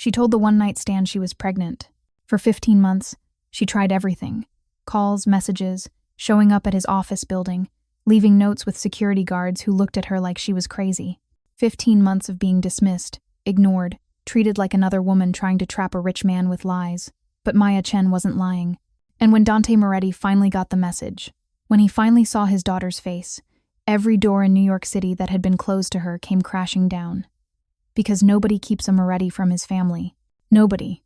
She told the one-night stand she was pregnant. For 15 months, she tried everything. Calls, messages, showing up at his office building, leaving notes with security guards who looked at her like she was crazy. 15 months of being dismissed, ignored, treated like another woman trying to trap a rich man with lies. But Maya Chen wasn't lying. And when Dante Moretti finally got the message, when he finally saw his daughter's face, every door in New York City that had been closed to her came crashing down. Because nobody keeps a Moretti from his family. Nobody.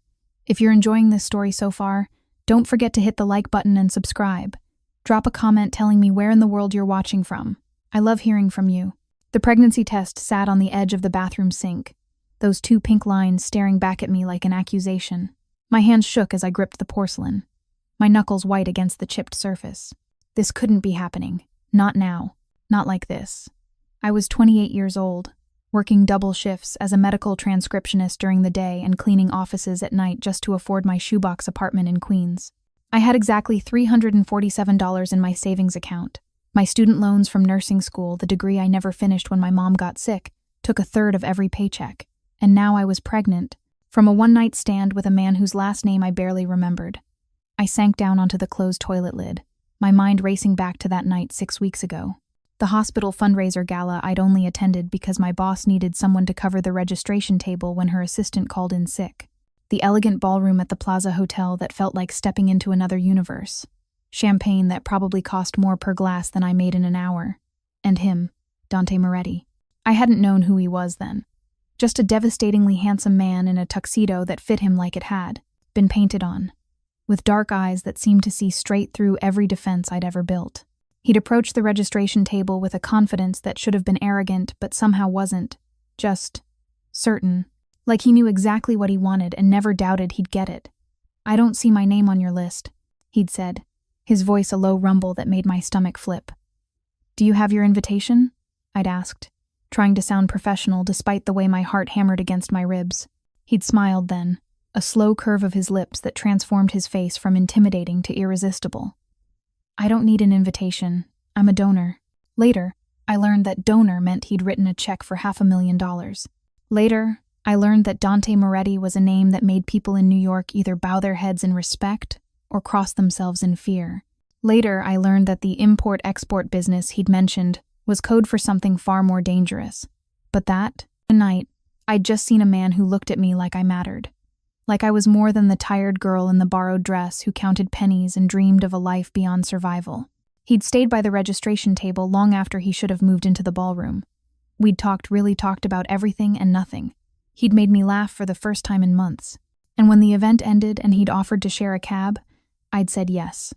If you're enjoying this story so far, don't forget to hit the like button and subscribe. Drop a comment telling me where in the world you're watching from. I love hearing from you. The pregnancy test sat on the edge of the bathroom sink, those 2 pink lines staring back at me like an accusation. My hands shook as I gripped the porcelain, my knuckles white against the chipped surface. This couldn't be happening. Not now. Not like this. I was 28 years old, working double shifts as a medical transcriptionist during the day and cleaning offices at night just to afford my shoebox apartment in Queens. I had exactly $347 in my savings account. My student loans from nursing school, the degree I never finished when my mom got sick, took 1/3 of every paycheck. And now I was pregnant, from a one-night stand with a man whose last name I barely remembered. I sank down onto the closed toilet lid, my mind racing back to that night 6 weeks ago. The hospital fundraiser gala I'd only attended because my boss needed someone to cover the registration table when her assistant called in sick. The elegant ballroom at the Plaza Hotel that felt like stepping into another universe. Champagne that probably cost more per glass than I made in an hour. And him, Dante Moretti. I hadn't known who he was then. Just a devastatingly handsome man in a tuxedo that fit him like it had been painted on, with dark eyes that seemed to see straight through every defense I'd ever built. He'd approached the registration table with a confidence that should have been arrogant but somehow wasn't, just certain, like he knew exactly what he wanted and never doubted he'd get it. "I don't see my name on your list," he'd said, his voice a low rumble that made my stomach flip. "Do you have your invitation?" I'd asked, trying to sound professional despite the way my heart hammered against my ribs. He'd smiled then, a slow curve of his lips that transformed his face from intimidating to irresistible. "I don't need an invitation. I'm a donor." Later, I learned that donor meant he'd written a check for $500,000. Later, I learned that Dante Moretti was a name that made people in New York either bow their heads in respect or cross themselves in fear. Later, I learned that the import-export business he'd mentioned was code for something far more dangerous. But that night, I'd just seen a man who looked at me like I mattered. Like I was more than the tired girl in the borrowed dress who counted pennies and dreamed of a life beyond survival. He'd stayed by the registration table long after he should have moved into the ballroom. We'd really talked about everything and nothing. He'd made me laugh for the first time in months. And when the event ended and he'd offered to share a cab, I'd said yes.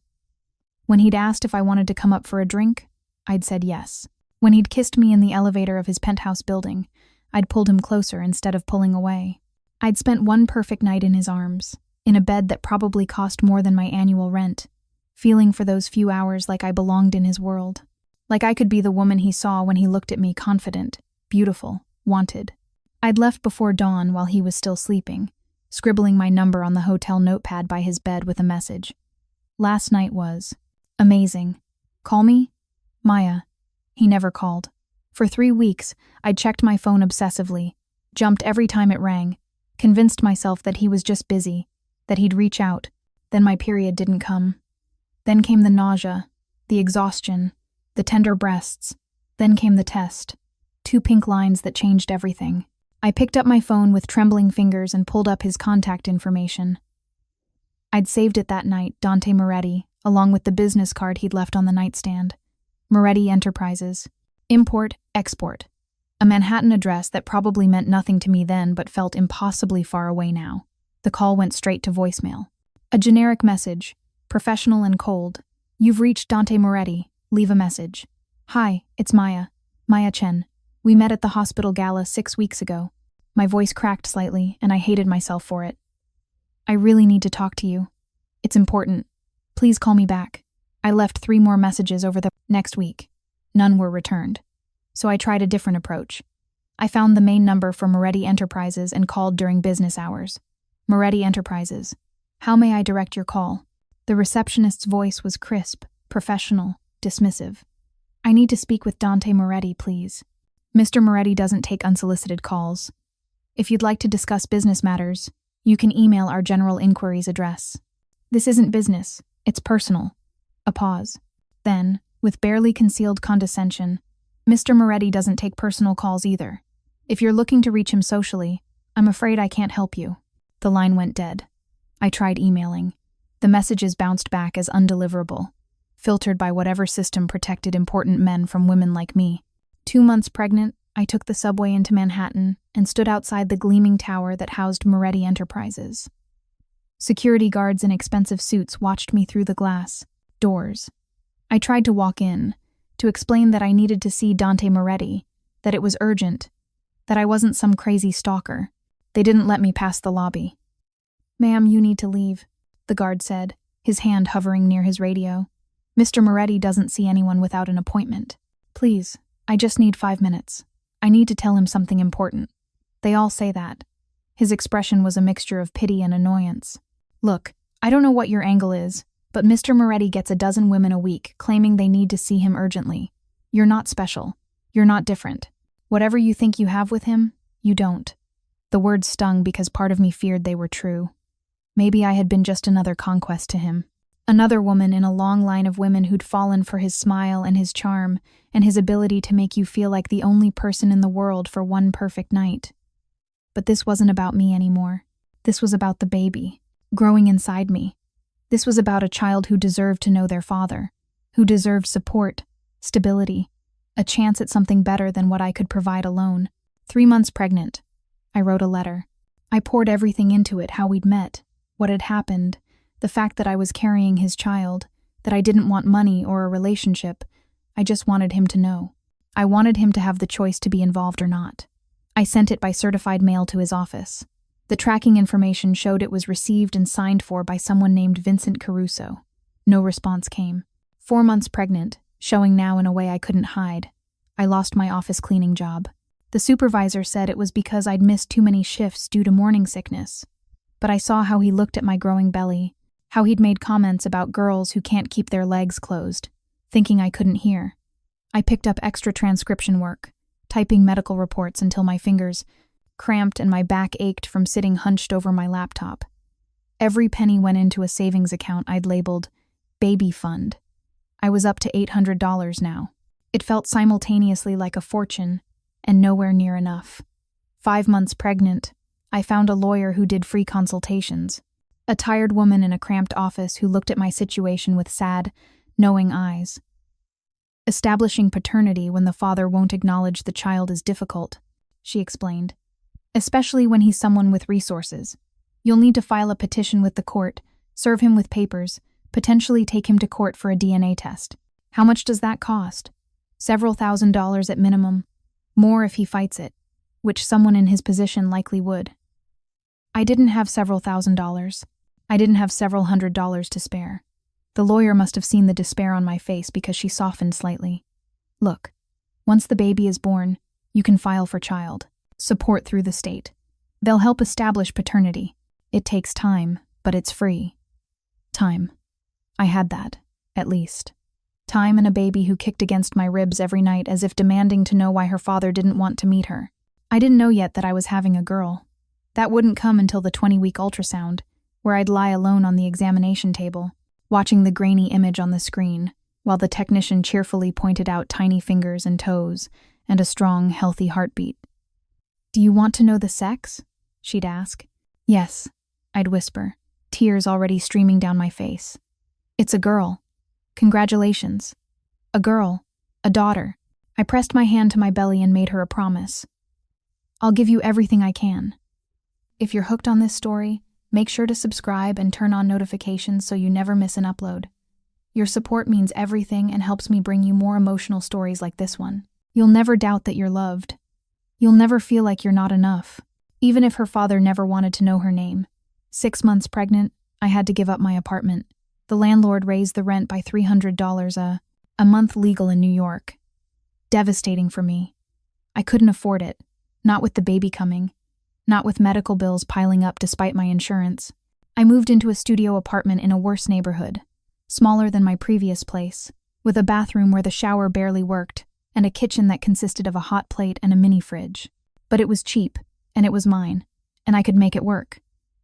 When he'd asked if I wanted to come up for a drink, I'd said yes. When he'd kissed me in the elevator of his penthouse building, I'd pulled him closer instead of pulling away. I'd spent one perfect night in his arms, in a bed that probably cost more than my annual rent, feeling for those few hours like I belonged in his world. Like I could be the woman he saw when he looked at me confident, beautiful, wanted. I'd left before dawn while he was still sleeping, scribbling my number on the hotel notepad by his bed with a message. Last night was amazing. Call me? Maya. He never called. For 3 weeks, I'd checked my phone obsessively, jumped every time it rang, convinced myself that he was just busy, that he'd reach out. Then my period didn't come. Then came the nausea, the exhaustion, the tender breasts. Then came the test. 2 pink lines that changed everything. I picked up my phone with trembling fingers and pulled up his contact information. I'd saved it that night, Dante Moretti, along with the business card he'd left on the nightstand. Moretti Enterprises. Import, export. A Manhattan address that probably meant nothing to me then but felt impossibly far away now. The call went straight to voicemail. A generic message, professional and cold. "You've reached Dante Moretti. Leave a message." "Hi, it's Maya. Maya Chen. We met at the hospital gala 6 weeks ago." My voice cracked slightly, and I hated myself for it. "I really need to talk to you. It's important. Please call me back." I left 3 more messages over the next week. None were returned. So I tried a different approach. I found the main number for Moretti Enterprises and called during business hours. "Moretti Enterprises. How may I direct your call?" The receptionist's voice was crisp, professional, dismissive. "I need to speak with Dante Moretti, please. Mr. Moretti doesn't take unsolicited calls." If you'd like to discuss business matters, you can email our general inquiries address. This isn't business, it's personal. A pause. Then, with barely concealed condescension, Mr. Moretti doesn't take personal calls either. If you're looking to reach him socially, I'm afraid I can't help you. The line went dead. I tried emailing. The messages bounced back as undeliverable, filtered by whatever system protected important men from women like me. 2 months pregnant, I took the subway into Manhattan and stood outside the gleaming tower that housed Moretti Enterprises. Security guards in expensive suits watched me through the glass doors. I tried to walk in, to explain that I needed to see Dante Moretti, that it was urgent, that I wasn't some crazy stalker. They didn't let me past the lobby. "Ma'am, you need to leave," the guard said, his hand hovering near his radio. "Mr. Moretti doesn't see anyone without an appointment. Please, I just need 5 minutes. I need to tell him something important." They all say that. His expression was a mixture of pity and annoyance. "Look, I don't know what your angle is, but Mr. Moretti gets a dozen women a week claiming they need to see him urgently. You're not special. You're not different. Whatever you think you have with him, you don't." The words stung because part of me feared they were true. Maybe I had been just another conquest to him. Another woman in a long line of women who'd fallen for his smile and his charm and his ability to make you feel like the only person in the world for one perfect night. But this wasn't about me anymore. This was about the baby, growing inside me. This was about a child who deserved to know their father, who deserved support, stability, a chance at something better than what I could provide alone. 3 months pregnant. I wrote a letter. I poured everything into it, how we'd met, what had happened, the fact that I was carrying his child, that I didn't want money or a relationship. I just wanted him to know. I wanted him to have the choice to be involved or not. I sent it by certified mail to his office. The tracking information showed it was received and signed for by someone named Vincent Caruso. No response came. 4 months pregnant, showing now in a way I couldn't hide. I lost my office cleaning job. The supervisor said it was because I'd missed too many shifts due to morning sickness. But I saw how he looked at my growing belly, how he'd made comments about girls who can't keep their legs closed, thinking I couldn't hear. I picked up extra transcription work, typing medical reports until my fingers cramped and my back ached from sitting hunched over my laptop. Every penny went into a savings account I'd labeled Baby Fund. I was up to $800 now. It felt simultaneously like a fortune, and nowhere near enough. 5 months pregnant, I found a lawyer who did free consultations. A tired woman in a cramped office who looked at my situation with sad, knowing eyes. Establishing paternity when the father won't acknowledge the child is difficult, she explained. Especially when he's someone with resources. You'll need to file a petition with the court, serve him with papers, potentially take him to court for a DNA test. How much does that cost? Several $1,000s at minimum. More if he fights it, which someone in his position likely would. I didn't have several $1,000s. I didn't have several $100s to spare. The lawyer must have seen the despair on my face because she softened slightly. "Look, once the baby is born, you can file for child support through the state. They'll help establish paternity. It takes time, but it's free." Time. I had that, at least. Time and a baby who kicked against my ribs every night as if demanding to know why her father didn't want to meet her. I didn't know yet that I was having a girl. That wouldn't come until the 20-week ultrasound, where I'd lie alone on the examination table, watching the grainy image on the screen, while the technician cheerfully pointed out tiny fingers and toes and a strong, healthy heartbeat. "Do you want to know the sex?" she'd ask. "Yes," I'd whisper, tears already streaming down my face. "It's a girl. Congratulations. A girl. A daughter." I pressed my hand to my belly and made her a promise. "I'll give you everything I can." If you're hooked on this story, make sure to subscribe and turn on notifications so you never miss an upload. Your support means everything and helps me bring you more emotional stories like this one. You'll never doubt that you're loved. You'll never feel like you're not enough, even if her father never wanted to know her name. 6 months pregnant, I had to give up my apartment. The landlord raised the rent by $300 a month legal in New York. Devastating for me. I couldn't afford it, not with the baby coming, not with medical bills piling up despite my insurance. I moved into a studio apartment in a worse neighborhood, smaller than my previous place, with a bathroom where the shower barely worked, and a kitchen that consisted of a hot plate and a mini fridge. But it was cheap, and it was mine, and I could make it work.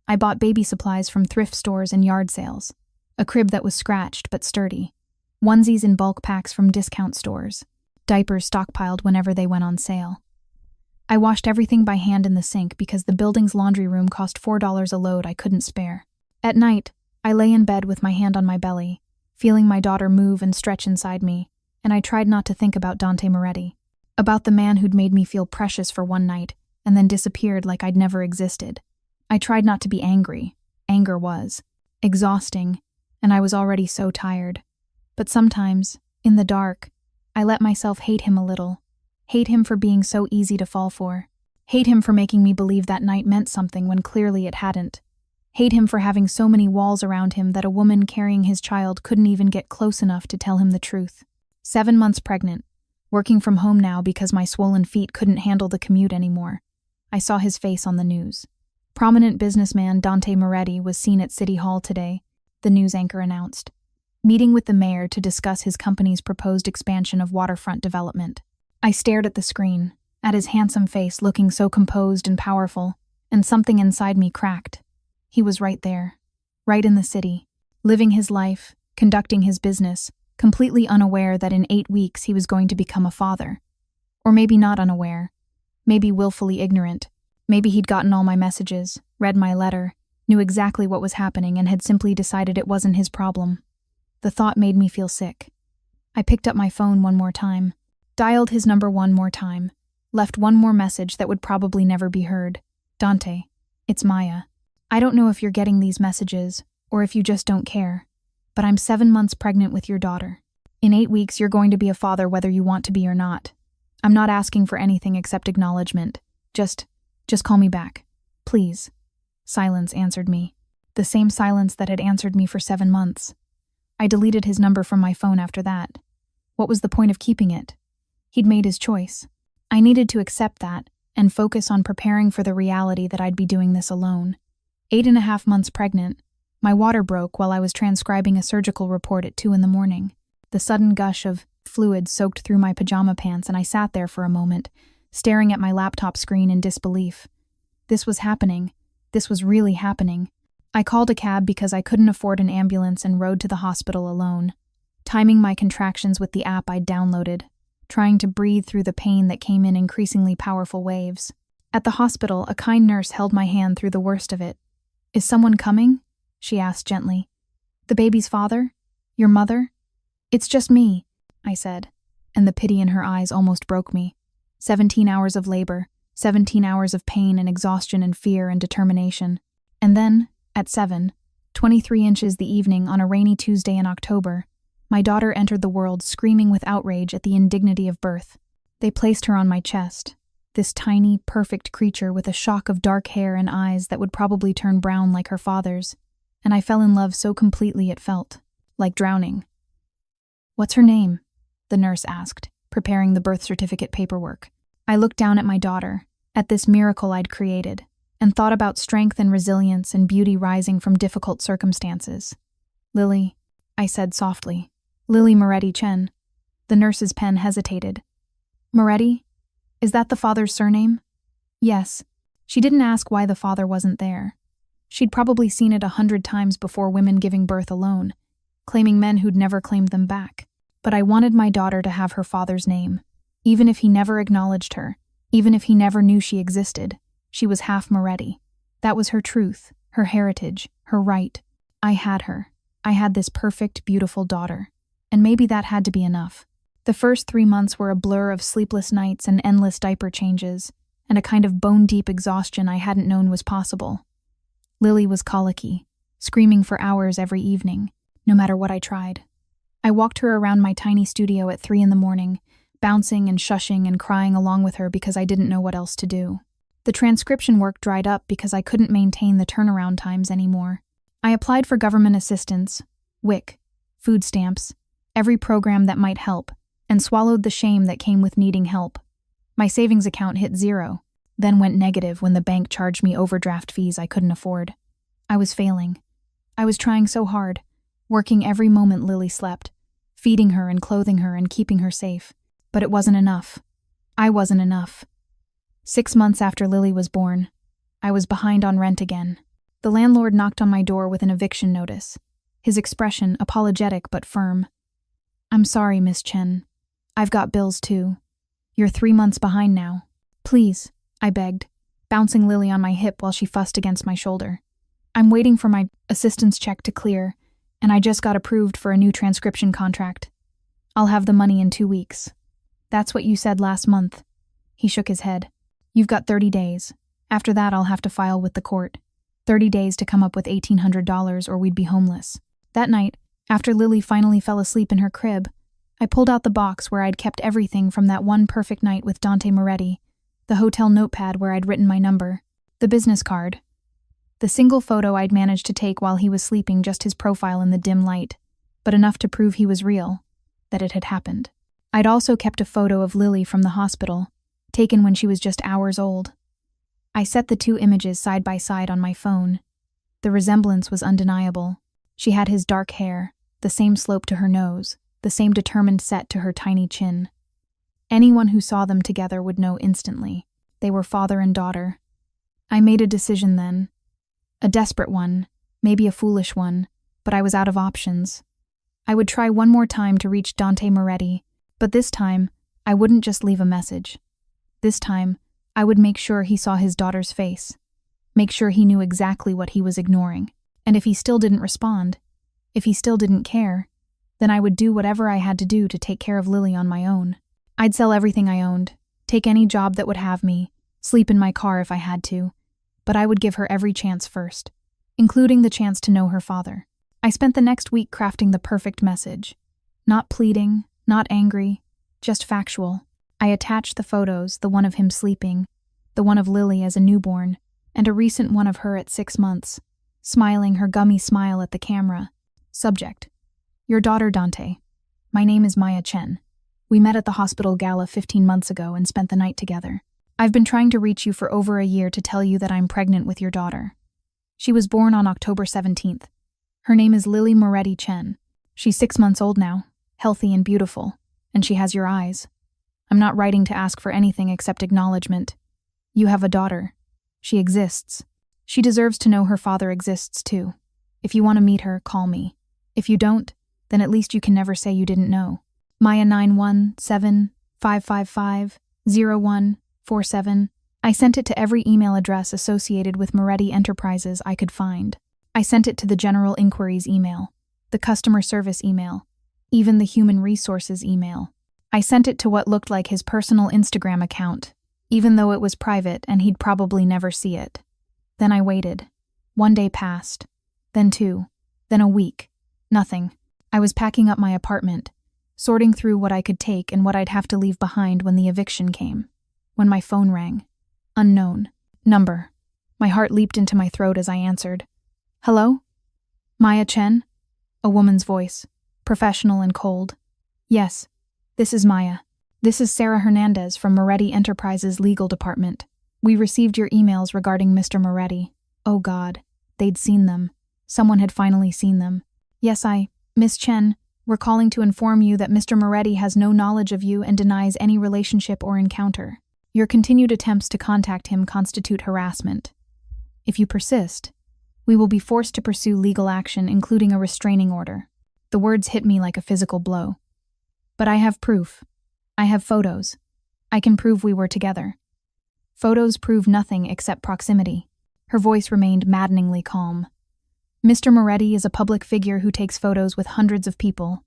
I bought baby supplies from thrift stores and yard sales, a crib that was scratched but sturdy, onesies in bulk packs from discount stores, diapers stockpiled whenever they went on sale. I washed everything by hand in the sink because the building's laundry room cost $4 a load I couldn't spare. At night, I lay in bed with my hand on my belly, feeling my daughter move and stretch inside me, and I tried not to think about Dante Moretti, about the man who'd made me feel precious for one night and then disappeared like I'd never existed. I tried not to be angry. Anger was exhausting, and I was already so tired. But sometimes, in the dark, I let myself hate him a little. Hate him for being so easy to fall for. Hate him for making me believe that night meant something when clearly it hadn't. Hate him for having so many walls around him that a woman carrying his child couldn't even get close enough to tell him the truth. 7 months pregnant, working from home now because my swollen feet couldn't handle the commute anymore. I saw his face on the news. Prominent businessman Dante Moretti was seen at City Hall today, the news anchor announced, meeting with the mayor to discuss his company's proposed expansion of waterfront development. I stared at the screen, at his handsome face looking so composed and powerful, and something inside me cracked. He was right there, right in the city, living his life, conducting his business, completely unaware that in 8 weeks he was going to become a father. Or maybe not unaware, maybe willfully ignorant. Maybe he'd gotten all my messages, read my letter, knew exactly what was happening and had simply decided it wasn't his problem. The thought made me feel sick. I picked up my phone one more time, dialed his number one more time, left one more message that would probably never be heard. Dante, it's Maya. I don't know if you're getting these messages or if you just don't care, but I'm 7 months pregnant with your daughter. In 8 weeks, you're going to be a father whether you want to be or not. I'm not asking for anything except acknowledgement. Just call me back. Please. Silence answered me. The same silence that had answered me for 7 months. I deleted his number from my phone after that. What was the point of keeping it? He'd made his choice. I needed to accept that and focus on preparing for the reality that I'd be doing this alone. 8.5 months pregnant, my water broke while I was transcribing a surgical report at 2 a.m. The sudden gush of fluid soaked through my pajama pants and I sat there for a moment, staring at my laptop screen in disbelief. This was happening. This was really happening. I called a cab because I couldn't afford an ambulance and rode to the hospital alone, timing my contractions with the app I'd downloaded, trying to breathe through the pain that came in increasingly powerful waves. At the hospital, a kind nurse held my hand through the worst of it. Is someone coming? She asked gently. The baby's father? Your mother? It's just me, I said, and the pity in her eyes almost broke me. 17 hours of labor, 17 hours of pain and exhaustion and fear and determination. And then, at 7:23 the evening on a rainy Tuesday in October, my daughter entered the world screaming with outrage at the indignity of birth. They placed her on my chest, this tiny, perfect creature with a shock of dark hair and eyes that would probably turn brown like her father's, and I fell in love so completely it felt like drowning. What's her name? The nurse asked, preparing the birth certificate paperwork. I looked down at my daughter, at this miracle I'd created, and thought about strength and resilience and beauty rising from difficult circumstances. Lily, I said softly. Lily Moretti Chen. The nurse's pen hesitated. Moretti? Is that the father's surname? Yes. She didn't ask why the father wasn't there. She'd probably seen it 100 times before women giving birth alone, claiming men who'd never claimed them back. But I wanted my daughter to have her father's name. Even if he never acknowledged her, even if he never knew she existed, she was half Moretti. That was her truth, her heritage, her right. I had her. I had this perfect, beautiful daughter. And maybe that had to be enough. The first 3 months were a blur of sleepless nights and endless diaper changes, and a kind of bone-deep exhaustion I hadn't known was possible. Lily was colicky, screaming for hours every evening, no matter what I tried. I walked her around my tiny studio at 3 a.m, bouncing and shushing and crying along with her because I didn't know what else to do. The transcription work dried up because I couldn't maintain the turnaround times anymore. I applied for government assistance, WIC, food stamps, every program that might help, and swallowed the shame that came with needing help. My savings account hit 0, then went negative when the bank charged me overdraft fees I couldn't afford. I was failing. I was trying so hard, working every moment Lily slept, feeding her and clothing her and keeping her safe. But it wasn't enough. I wasn't enough. 6 months after Lily was born, I was behind on rent again. The landlord knocked on my door with an eviction notice, his expression apologetic but firm. "I'm sorry, Miss Chen. I've got bills too. You're 3 months behind now. Please," I begged, bouncing Lily on my hip while she fussed against my shoulder. "I'm waiting for my assistance check to clear, and I just got approved for a new transcription contract. I'll have the money in 2 weeks." "That's what you said last month." He shook his head. "You've got 30 days. After that, I'll have to file with the court. 30 days to come up with $1,800 or we'd be homeless." That night, after Lily finally fell asleep in her crib, I pulled out the box where I'd kept everything from that one perfect night with Dante Moretti, the hotel notepad where I'd written my number, the business card, the single photo I'd managed to take while he was sleeping, just his profile in the dim light, but enough to prove he was real, that it had happened. I'd also kept a photo of Lily from the hospital, taken when she was just hours old. I set the two images side by side on my phone. The resemblance was undeniable. She had his dark hair, the same slope to her nose, the same determined set to her tiny chin. Anyone who saw them together would know instantly. They were father and daughter. I made a decision then. A desperate one, maybe a foolish one, but I was out of options. I would try one more time to reach Dante Moretti, but this time, I wouldn't just leave a message. This time, I would make sure he saw his daughter's face, make sure he knew exactly what he was ignoring. And if he still didn't respond, if he still didn't care, then I would do whatever I had to do to take care of Lily on my own. I'd sell everything I owned, take any job that would have me, sleep in my car if I had to, but I would give her every chance first, including the chance to know her father. I spent the next week crafting the perfect message. Not pleading, not angry, just factual. I attached the photos, the one of him sleeping, the one of Lily as a newborn, and a recent one of her at 6 months, smiling her gummy smile at the camera. Subject: Your daughter Dante. My name is Maya Chen. We met at the hospital gala 15 months ago and spent the night together. I've been trying to reach you for over a year to tell you that I'm pregnant with your daughter. She was born on October 17th. Her name is Lily Moretti Chen. She's 6 months old now, healthy and beautiful, and she has your eyes. I'm not writing to ask for anything except acknowledgement. You have a daughter. She exists. She deserves to know her father exists too. If you want to meet her, call me. If you don't, then at least you can never say you didn't know. Maya 91755500147. I sent it to every email address associated with Moretti Enterprises I could find. I sent it to the general inquiries email, the customer service email, even the human resources email. I sent it to what looked like his personal Instagram account, even though it was private and he'd probably never see it. Then I waited. 1 day passed, then 2, then a week. Nothing. I was packing up my apartment, sorting through what I could take and what I'd have to leave behind when the eviction came. When my phone rang. Unknown. Number. My heart leaped into my throat as I answered. "Hello? Maya Chen?" A woman's voice, professional and cold. "Yes, this is Maya. This is Sarah Hernandez from Moretti Enterprises Legal Department. We received your emails regarding Mr. Moretti." Oh God, they'd seen them. Someone had finally seen them. "Yes, Miss Chen, we're calling to inform you that Mr. Moretti has no knowledge of you and denies any relationship or encounter. Your continued attempts to contact him constitute harassment. If you persist, we will be forced to pursue legal action, including a restraining order." The words hit me like a physical blow. "But I have proof. I have photos. I can prove we were together." "Photos prove nothing except proximity." Her voice remained maddeningly calm. "Mr. Moretti is a public figure who takes photos with hundreds of people.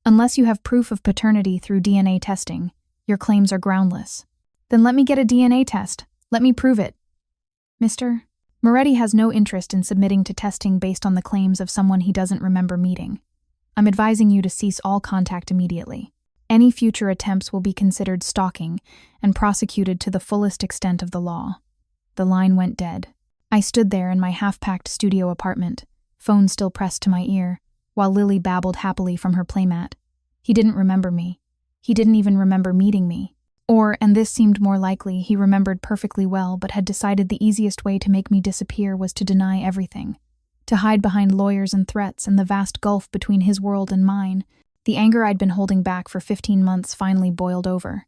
Unless you have proof of paternity through DNA testing, your claims are groundless." "Then let me get a DNA test. Let me prove it." "Mr. Moretti has no interest in submitting to testing based on the claims of someone he doesn't remember meeting. I'm advising you to cease all contact immediately. Any future attempts will be considered stalking and prosecuted to the fullest extent of the law." The line went dead. I stood there in my half-packed studio apartment, phone still pressed to my ear, while Lily babbled happily from her playmat. He didn't remember me. He didn't even remember meeting me. Or, and this seemed more likely, he remembered perfectly well but had decided the easiest way to make me disappear was to deny everything. To hide behind lawyers and threats and the vast gulf between his world and mine. The anger I'd been holding back for 15 months finally boiled over.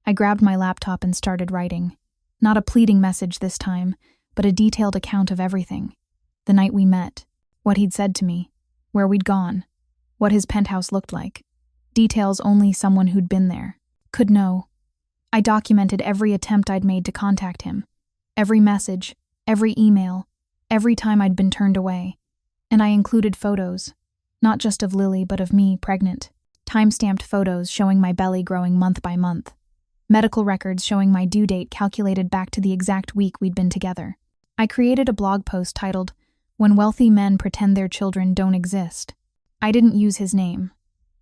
I grabbed my laptop and started writing. Not a pleading message this time, but a detailed account of everything. The night we met, what he'd said to me, where we'd gone, what his penthouse looked like. Details only someone who'd been there could know. I documented every attempt I'd made to contact him, every message, every email, every time I'd been turned away. And I included photos, not just of Lily but of me, pregnant. Time-stamped photos showing my belly growing month by month. Medical records showing my due date calculated back to the exact week we'd been together. I created a blog post titled, "When Wealthy Men Pretend Their Children Don't Exist." I didn't use his name.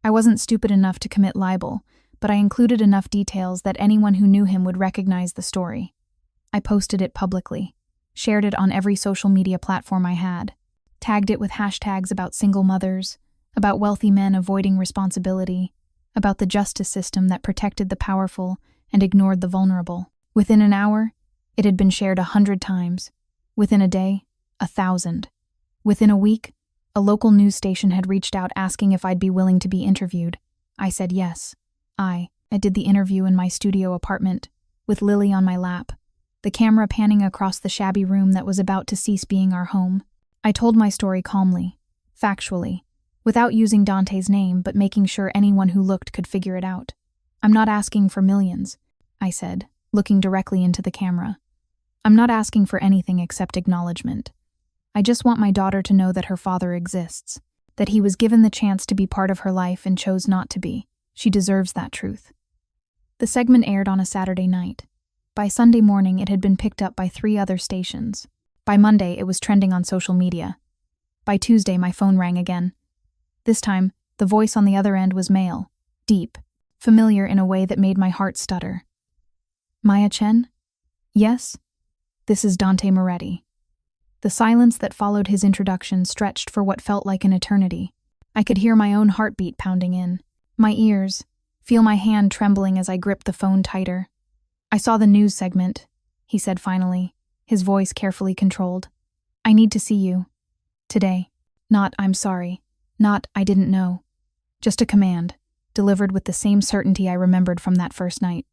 I wasn't stupid enough to commit libel, but I included enough details that anyone who knew him would recognize the story. I posted it publicly, shared it on every social media platform I had, tagged it with hashtags about single mothers, about wealthy men avoiding responsibility, about the justice system that protected the powerful and ignored the vulnerable. Within an hour, it had been shared 100 times. Within a day, 1,000. Within a week, a local news station had reached out asking if I'd be willing to be interviewed. I said yes. I did the interview in my studio apartment, with Lily on my lap, the camera panning across the shabby room that was about to cease being our home. I told my story calmly, factually, without using Dante's name but making sure anyone who looked could figure it out. "I'm not asking for millions," I said, looking directly into the camera. "I'm not asking for anything except acknowledgement. I just want my daughter to know that her father exists, that he was given the chance to be part of her life and chose not to be. She deserves that truth." The segment aired on a Saturday night. By Sunday morning, it had been picked up by 3 other stations. By Monday, it was trending on social media. By Tuesday, my phone rang again. This time, the voice on the other end was male, deep, familiar in a way that made my heart stutter. "Maya Chen? Yes? This is Dante Moretti." The silence that followed his introduction stretched for what felt like an eternity. I could hear my own heartbeat pounding in. My ears, feel my hand trembling as I gripped the phone tighter. "I saw the news segment," he said finally, his voice carefully controlled. "I need to see you. Today. Not, 'I'm sorry.' Not, 'I didn't know.' Just a command, delivered with the same certainty I remembered from that first night."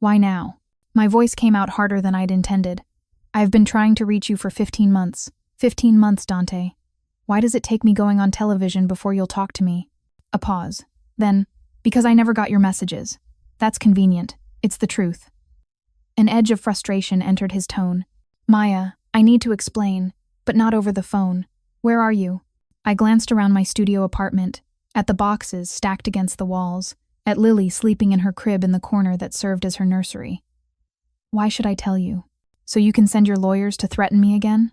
"Why now?" My voice came out harder than I'd intended. "I've been trying to reach you for 15 months. 15 months, Dante. Why does it take me going on television before you'll talk to me?" A pause. Then, "Because I never got your messages. That's convenient. It's the truth." An edge of frustration entered his tone. "Maya, I need to explain, but not over the phone. Where are you?" I glanced around my studio apartment, at the boxes stacked against the walls, at Lily sleeping in her crib in the corner that served as her nursery. "Why should I tell you? So you can send your lawyers to threaten me again?"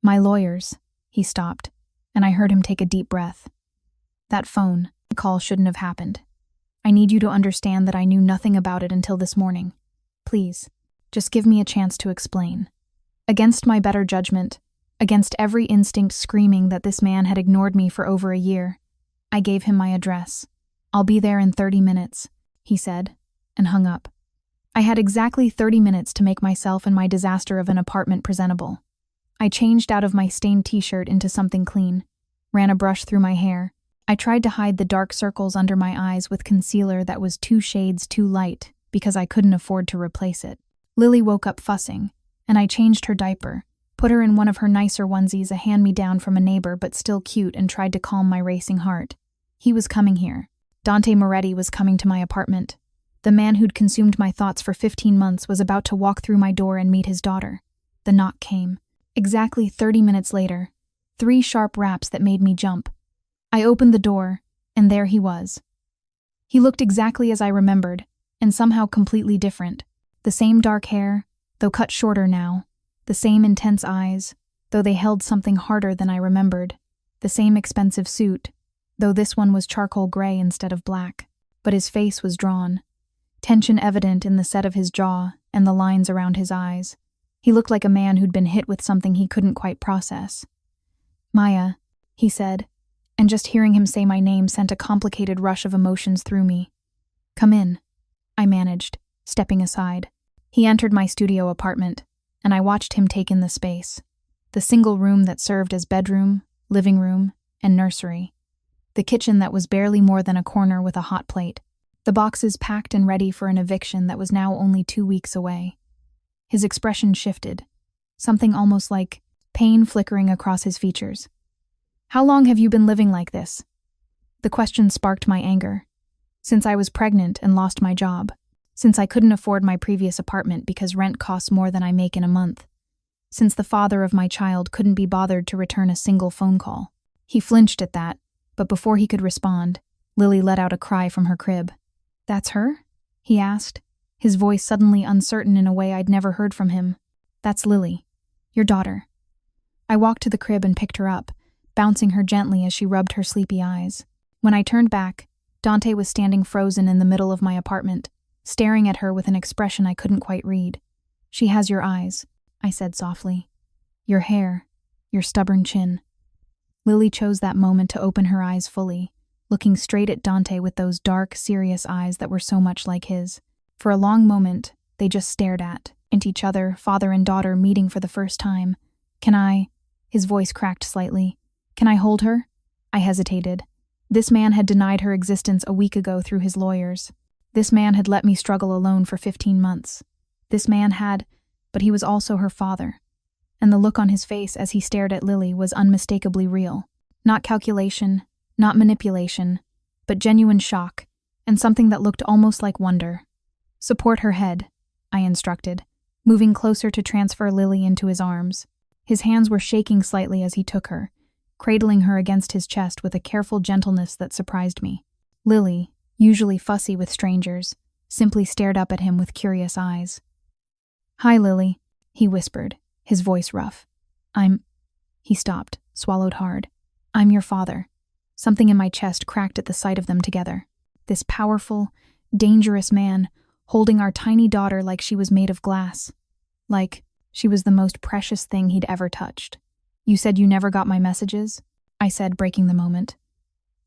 "My lawyers." He stopped, and I heard him take a deep breath. "That phone call shouldn't have happened. I need you to understand that I knew nothing about it until this morning. Please, just give me a chance to explain." Against my better judgment, against every instinct screaming that this man had ignored me for over a year, I gave him my address. "I'll be there in 30 minutes, he said, and hung up. I had exactly 30 minutes to make myself and my disaster of an apartment presentable. I changed out of my stained t-shirt into something clean, ran a brush through my hair. I tried to hide the dark circles under my eyes with concealer that was 2 shades too light because I couldn't afford to replace it. Lily woke up fussing, and I changed her diaper, put her in one of her nicer onesies, a hand-me-down from a neighbor but still cute, and tried to calm my racing heart. He was coming here. Dante Moretti was coming to my apartment. The man who'd consumed my thoughts for 15 months was about to walk through my door and meet his daughter. The knock came. Exactly 30 minutes later, 3 sharp raps that made me jump. I opened the door, and there he was. He looked exactly as I remembered, and somehow completely different. The same dark hair, though cut shorter now. The same intense eyes, though they held something harder than I remembered. The same expensive suit, though this one was charcoal gray instead of black. But his face was drawn. Tension evident in the set of his jaw and the lines around his eyes. He looked like a man who'd been hit with something he couldn't quite process. "Maya," he said, and just hearing him say my name sent a complicated rush of emotions through me. "Come in," I managed, stepping aside. He entered my studio apartment, and I watched him take in the space. The single room that served as bedroom, living room, and nursery. The kitchen that was barely more than a corner with a hot plate. The boxes packed and ready for an eviction that was now only 2 weeks away. His expression shifted, something almost like pain flickering across his features. How long have you been living like this? The question sparked my anger. Since I was pregnant and lost my job. Since I couldn't afford my previous apartment because rent costs more than I make in a month. Since the father of my child couldn't be bothered to return a single phone call. He flinched at that, but before he could respond, Lily let out a cry from her crib. That's her? He asked, his voice suddenly uncertain in a way I'd never heard from him. That's Lily, your daughter. I walked to the crib and picked her up, bouncing her gently as she rubbed her sleepy eyes. When I turned back, Dante was standing frozen in the middle of my apartment, staring at her with an expression I couldn't quite read. She has your eyes, I said softly. Your hair, your stubborn chin. Lily chose that moment to open her eyes fully, looking straight at Dante with those dark, serious eyes that were so much like his. For a long moment, they just stared at each other, father and daughter meeting for the first time. Can I? His voice cracked slightly. Can I hold her? I hesitated. This man had denied her existence a week ago through his lawyers. This man had let me struggle alone for 15 months. This man had, but he was also her father. And the look on his face as he stared at Lily was unmistakably real. Not calculation, not manipulation, but genuine shock, and something that looked almost like wonder. Support her head, I instructed, moving closer to transfer Lily into his arms. His hands were shaking slightly as he took her, cradling her against his chest with a careful gentleness that surprised me. Lily, usually fussy with strangers, simply stared up at him with curious eyes. Hi, Lily, he whispered, his voice rough. He stopped, swallowed hard. I'm your father. Something in my chest cracked at the sight of them together. This powerful, dangerous man, holding our tiny daughter like she was made of glass. Like she was the most precious thing he'd ever touched. You said you never got my messages? I said, breaking the moment.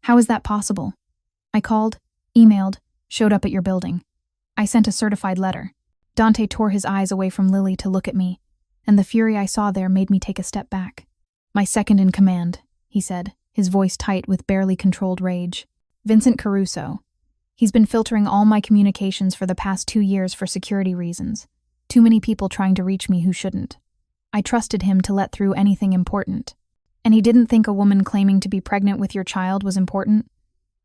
How is that possible? I called, emailed, showed up at your building. I sent a certified letter. Dante tore his eyes away from Lily to look at me, and the fury I saw there made me take a step back. My second in command, he said, his voice tight with barely controlled rage. Vincent Caruso. He's been filtering all my communications for the past 2 years for security reasons. Too many people trying to reach me who shouldn't. I trusted him to let through anything important. And he didn't think a woman claiming to be pregnant with your child was important?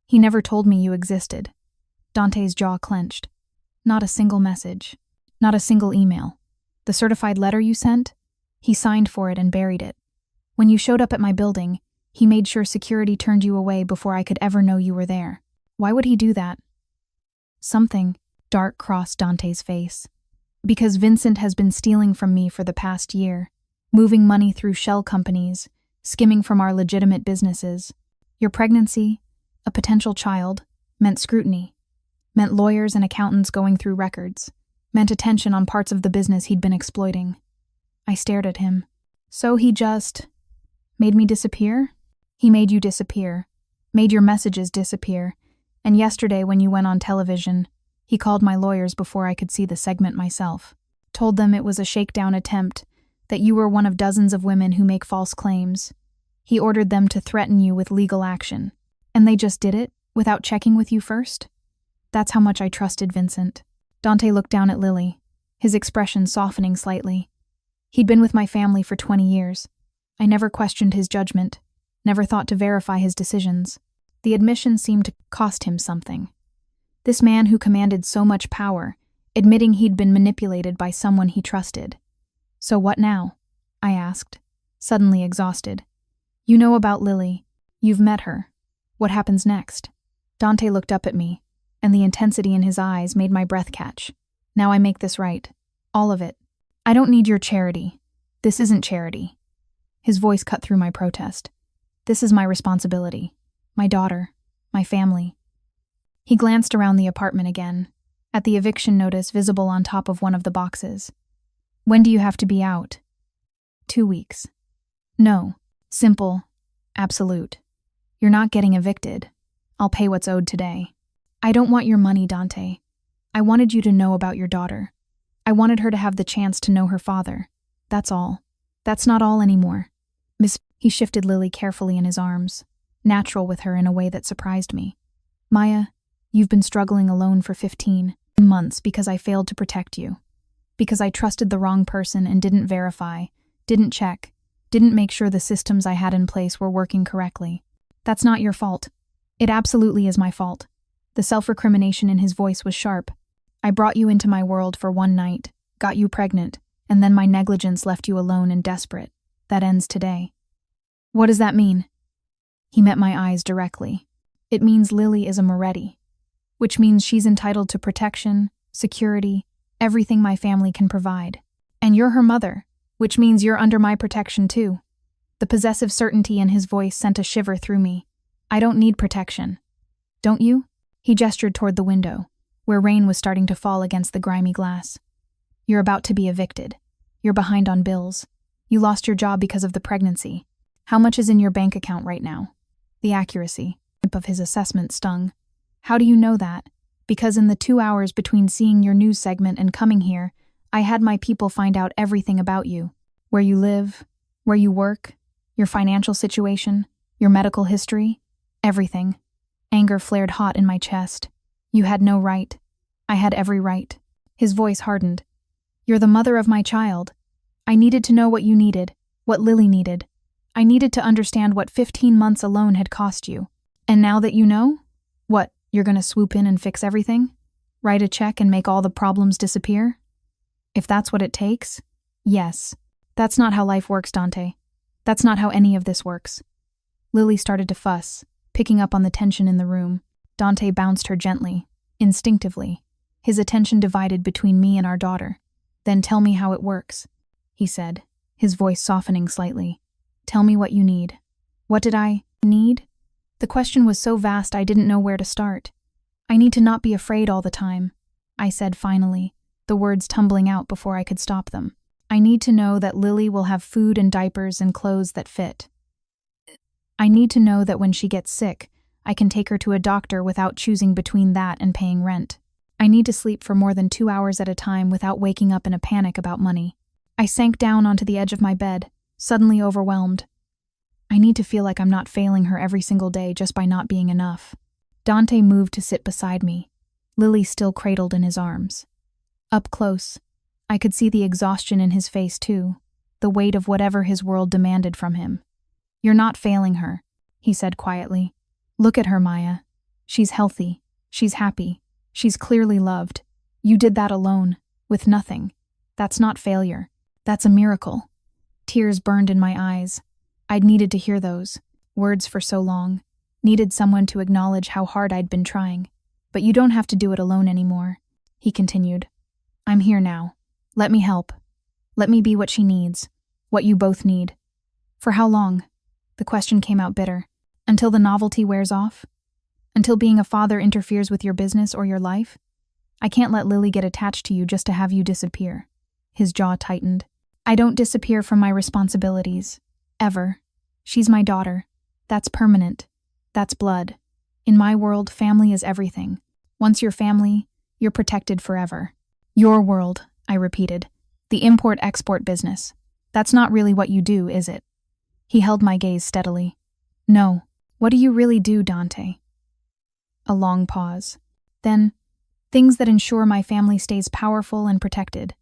He never told me you existed. Dante's jaw clenched. Not a single message. Not a single email. The certified letter you sent? He signed for it and buried it. When you showed up at my building, he made sure security turned you away before I could ever know you were there. Why would he do that? Something dark crossed Dante's face. Because Vincent has been stealing from me for the past year, moving money through shell companies, skimming from our legitimate businesses. Your pregnancy, a potential child, meant scrutiny, meant lawyers and accountants going through records, meant attention on parts of the business he'd been exploiting. I stared at him. So he just made me disappear? He made you disappear, made your messages disappear, and yesterday when you went on television, he called my lawyers before I could see the segment myself, told them it was a shakedown attempt, that you were one of dozens of women who make false claims. He ordered them to threaten you with legal action. And they just did it, without checking with you first? That's how much I trusted Vincent. Dante looked down at Lily, his expression softening slightly. He'd been with my family for 20 years. I never questioned his judgment, never thought to verify his decisions. The admission seemed to cost him something. This man who commanded so much power, admitting he'd been manipulated by someone he trusted. So what now? I asked, suddenly exhausted. You know about Lily. You've met her. What happens next? Dante looked up at me, and the intensity in his eyes made my breath catch. Now I make this right. All of it. I don't need your charity. This isn't charity. His voice cut through my protest. This is my responsibility. My daughter. My family. He glanced around the apartment again, at the eviction notice visible on top of one of the boxes. When do you have to be out? 2 weeks. No. Simple. Absolute. You're not getting evicted. I'll pay what's owed today. I don't want your money, Dante. I wanted you to know about your daughter. I wanted her to have the chance to know her father. That's all. That's not all anymore. He shifted Lily carefully in his arms, natural with her in a way that surprised me. Maya, you've been struggling alone for 15 months because I failed to protect you. Because I trusted the wrong person and didn't verify, didn't check, didn't make sure the systems I had in place were working correctly. That's not your fault. It absolutely is my fault. The self-recrimination in his voice was sharp. I brought you into my world for one night, got you pregnant, and then my negligence left you alone and desperate. That ends today. What does that mean? He met my eyes directly. It means Lily is a Moretti, which means she's entitled to protection, security, everything my family can provide. And you're her mother, which means you're under my protection too. The possessive certainty in his voice sent a shiver through me. I don't need protection. Don't you? He gestured toward the window, where rain was starting to fall against the grimy glass. You're about to be evicted. You're behind on bills. You lost your job because of the pregnancy. How much is in your bank account right now? The accuracy of his assessment stung. How do you know that? Because in the 2 hours between seeing your news segment and coming here, I had my people find out everything about you. Where you live, where you work, your financial situation, your medical history, everything. Anger flared hot in my chest. You had no right. I had every right. His voice hardened. You're the mother of my child. I needed to know what you needed, what Lily needed. I needed to understand what 15 months alone had cost you. And now that you know, what, you're gonna swoop in and fix everything? Write a check and make all the problems disappear? If that's what it takes, yes. That's not how life works, Dante. That's not how any of this works. Lily started to fuss, picking up on the tension in the room. Dante bounced her gently, instinctively, his attention divided between me and our daughter. Then tell me how it works, he said, his voice softening slightly. Tell me what you need. What did I need? The question was so vast I didn't know where to start. I need to not be afraid all the time, I said finally, the words tumbling out before I could stop them. I need to know that Lily will have food and diapers and clothes that fit. I need to know that when she gets sick, I can take her to a doctor without choosing between that and paying rent. I need to sleep for more than 2 hours at a time without waking up in a panic about money. I sank down onto the edge of my bed, suddenly overwhelmed. I need to feel like I'm not failing her every single day just by not being enough. Dante moved to sit beside me, Lily still cradled in his arms. Up close, I could see the exhaustion in his face too, the weight of whatever his world demanded from him. You're not failing her, he said quietly. Look at her, Maya. She's healthy. She's happy. She's clearly loved. You did that alone, with nothing. That's not failure. That's a miracle. Tears burned in my eyes. I'd needed to hear those words for so long, needed someone to acknowledge how hard I'd been trying. But you don't have to do it alone anymore, he continued. I'm here now. Let me help. Let me be what she needs, what you both need. For how long? The question came out bitter. Until the novelty wears off? Until being a father interferes with your business or your life? I can't let Lily get attached to you just to have you disappear. His jaw tightened. I don't disappear from my responsibilities. Ever. She's my daughter. That's permanent. That's blood. In my world, family is everything. Once you're family, you're protected forever. Your world, I repeated. The import-export business. That's not really what you do, is it? He held my gaze steadily. No. What do you really do, Dante? A long pause. Then, things that ensure my family stays powerful and protected.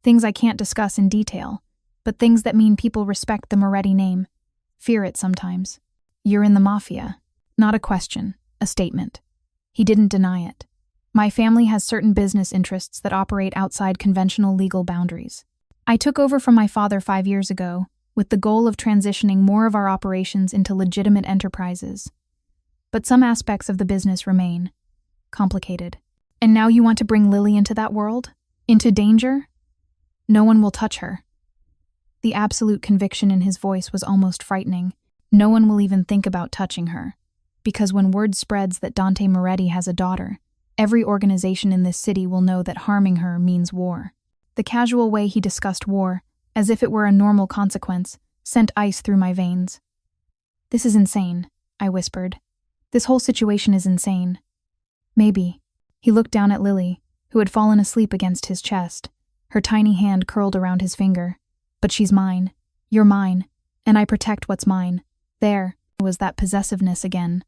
Things I can't discuss in detail, but things that mean people respect the Moretti name. Fear it sometimes. You're in the Mafia. Not a question, a statement. He didn't deny it. My family has certain business interests that operate outside conventional legal boundaries. I took over from my father 5 years ago, with the goal of transitioning more of our operations into legitimate enterprises. But some aspects of the business remain complicated. And now you want to bring Lily into that world? Into danger? No one will touch her. The absolute conviction in his voice was almost frightening. No one will even think about touching her. Because when word spreads that Dante Moretti has a daughter, every organization in this city will know that harming her means war. The casual way he discussed war, as if it were a normal consequence, sent ice through my veins. This is insane, I whispered. This whole situation is insane. Maybe. He looked down at Lily, who had fallen asleep against his chest, her tiny hand curled around his finger. But she's mine. You're mine. And I protect what's mine. There was that possessiveness again.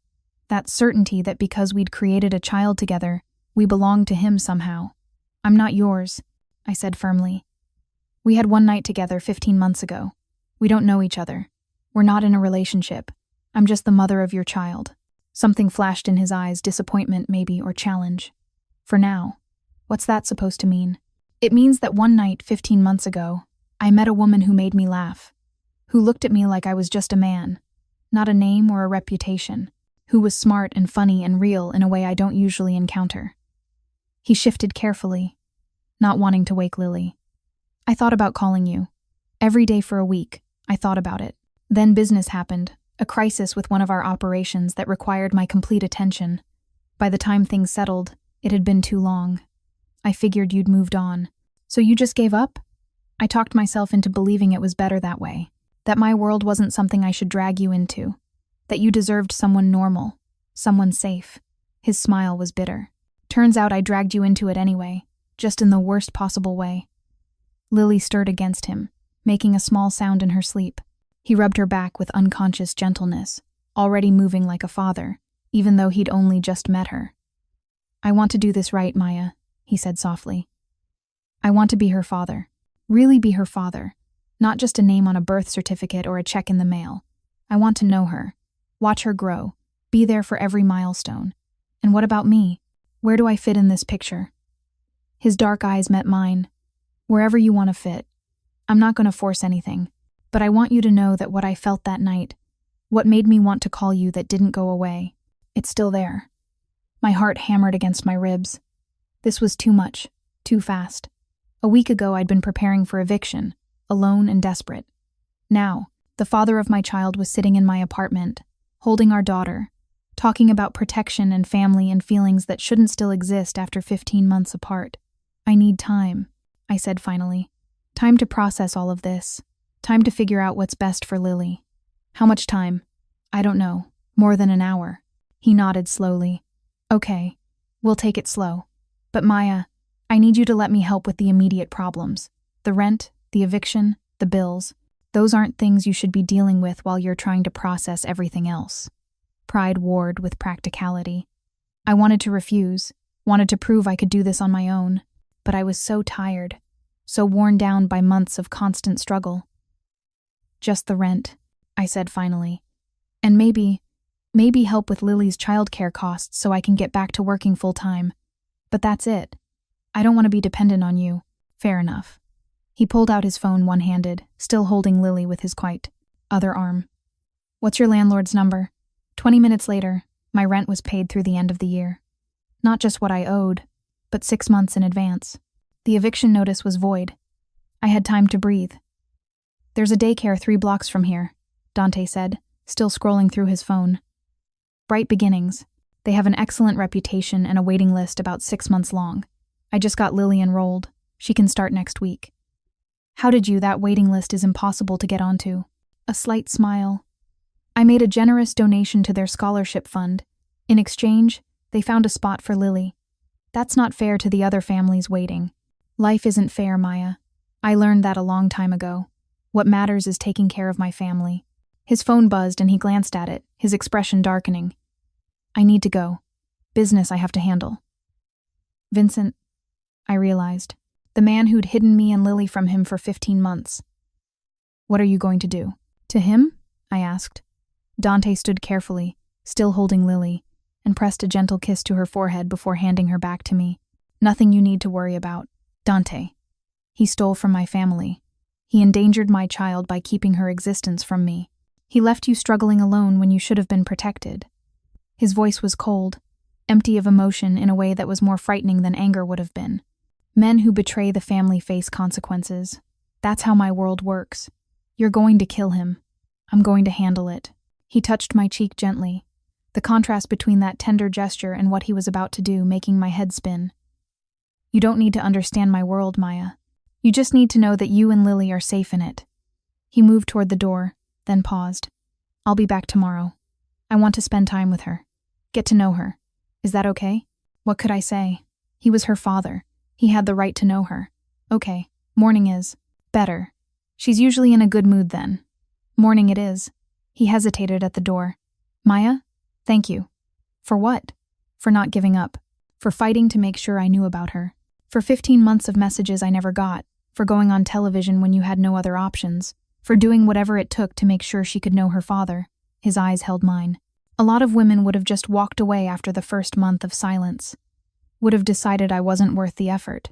That certainty that because we'd created a child together, we belonged to him somehow. I'm not yours. I said firmly. We had one night together 15 months ago. We don't know each other. We're not in a relationship. I'm just the mother of your child. Something flashed in his eyes, disappointment maybe, or challenge. For now. What's that supposed to mean? It means that one night 15 months ago, I met a woman who made me laugh, who looked at me like I was just a man, not a name or a reputation, who was smart and funny and real in a way I don't usually encounter. He shifted carefully, not wanting to wake Lily. I thought about calling you. Every day for a week, I thought about it. Then business happened, a crisis with one of our operations that required my complete attention. By the time things settled, it had been too long. I figured you'd moved on. So you just gave up? I talked myself into believing it was better that way, that my world wasn't something I should drag you into, that you deserved someone normal, someone safe. His smile was bitter. Turns out I dragged you into it anyway, just in the worst possible way. Lily stirred against him, making a small sound in her sleep. He rubbed her back with unconscious gentleness, already moving like a father, even though he'd only just met her. I want to do this right, Maya, he said softly. I want to be her father, really be her father, not just a name on a birth certificate or a check in the mail. I want to know her, watch her grow, be there for every milestone. And what about me? Where do I fit in this picture? His dark eyes met mine. Wherever you want to fit. I'm not going to force anything, but I want you to know that what I felt that night, what made me want to call you that didn't go away, it's still there. My heart hammered against my ribs. This was too much, too fast. A week ago I'd been preparing for eviction, alone and desperate. Now, the father of my child was sitting in my apartment, holding our daughter, talking about protection and family and feelings that shouldn't still exist after 15 months apart. I need time, I said finally. Time to process all of this. Time to figure out what's best for Lily. How much time? I don't know. More than an hour. He nodded slowly. Okay, we'll take it slow. But Maya, I need you to let me help with the immediate problems. The rent, the eviction, the bills. Those aren't things you should be dealing with while you're trying to process everything else. Pride warred with practicality. I wanted to refuse, wanted to prove I could do this on my own, but I was so tired, so worn down by months of constant struggle. Just the rent, I said finally. And maybe help with Lily's childcare costs so I can get back to working full-time. But that's it. I don't want to be dependent on you. Fair enough. He pulled out his phone one-handed, still holding Lily with his quite other arm. What's your landlord's number? 20 minutes later, my rent was paid through the end of the year. Not just what I owed, but 6 months in advance. The eviction notice was void. I had time to breathe. There's a daycare 3 blocks from here, Dante said, still scrolling through his phone. Bright beginnings. They have an excellent reputation and a waiting list about 6 months long. I just got Lily enrolled. She can start next week. How did you? That waiting list is impossible to get onto. A slight smile. I made a generous donation to their scholarship fund. In exchange, they found a spot for Lily. That's not fair to the other families waiting. Life isn't fair, Maya. I learned that a long time ago. What matters is taking care of my family. His phone buzzed and he glanced at it, his expression darkening. I need to go. Business I have to handle. Vincent, I realized. The man who'd hidden me and Lily from him for 15 months. What are you going to do? To him? I asked. Dante stood carefully, still holding Lily, and pressed a gentle kiss to her forehead before handing her back to me. Nothing you need to worry about. Dante. He stole from my family. He endangered my child by keeping her existence from me. He left you struggling alone when you should have been protected. His voice was cold, empty of emotion in a way that was more frightening than anger would have been. Men who betray the family face consequences. That's how my world works. You're going to kill him. I'm going to handle it. He touched my cheek gently, the contrast between that tender gesture and what he was about to do making my head spin. You don't need to understand my world, Maya. You just need to know that you and Lily are safe in it. He moved toward the door, then paused. I'll be back tomorrow. I want to spend time with her. Get to know her. Is that okay? What could I say? He was her father. He had the right to know her. Okay, morning is. Better. She's usually in a good mood then. Morning it is. He hesitated at the door. Maya? Thank you. For what? For not giving up. For fighting to make sure I knew about her. For 15 months of messages I never got, for going on television when you had no other options, for doing whatever it took to make sure she could know her father. His eyes held mine. A lot of women would have just walked away after the first month of silence. Would have decided I wasn't worth the effort.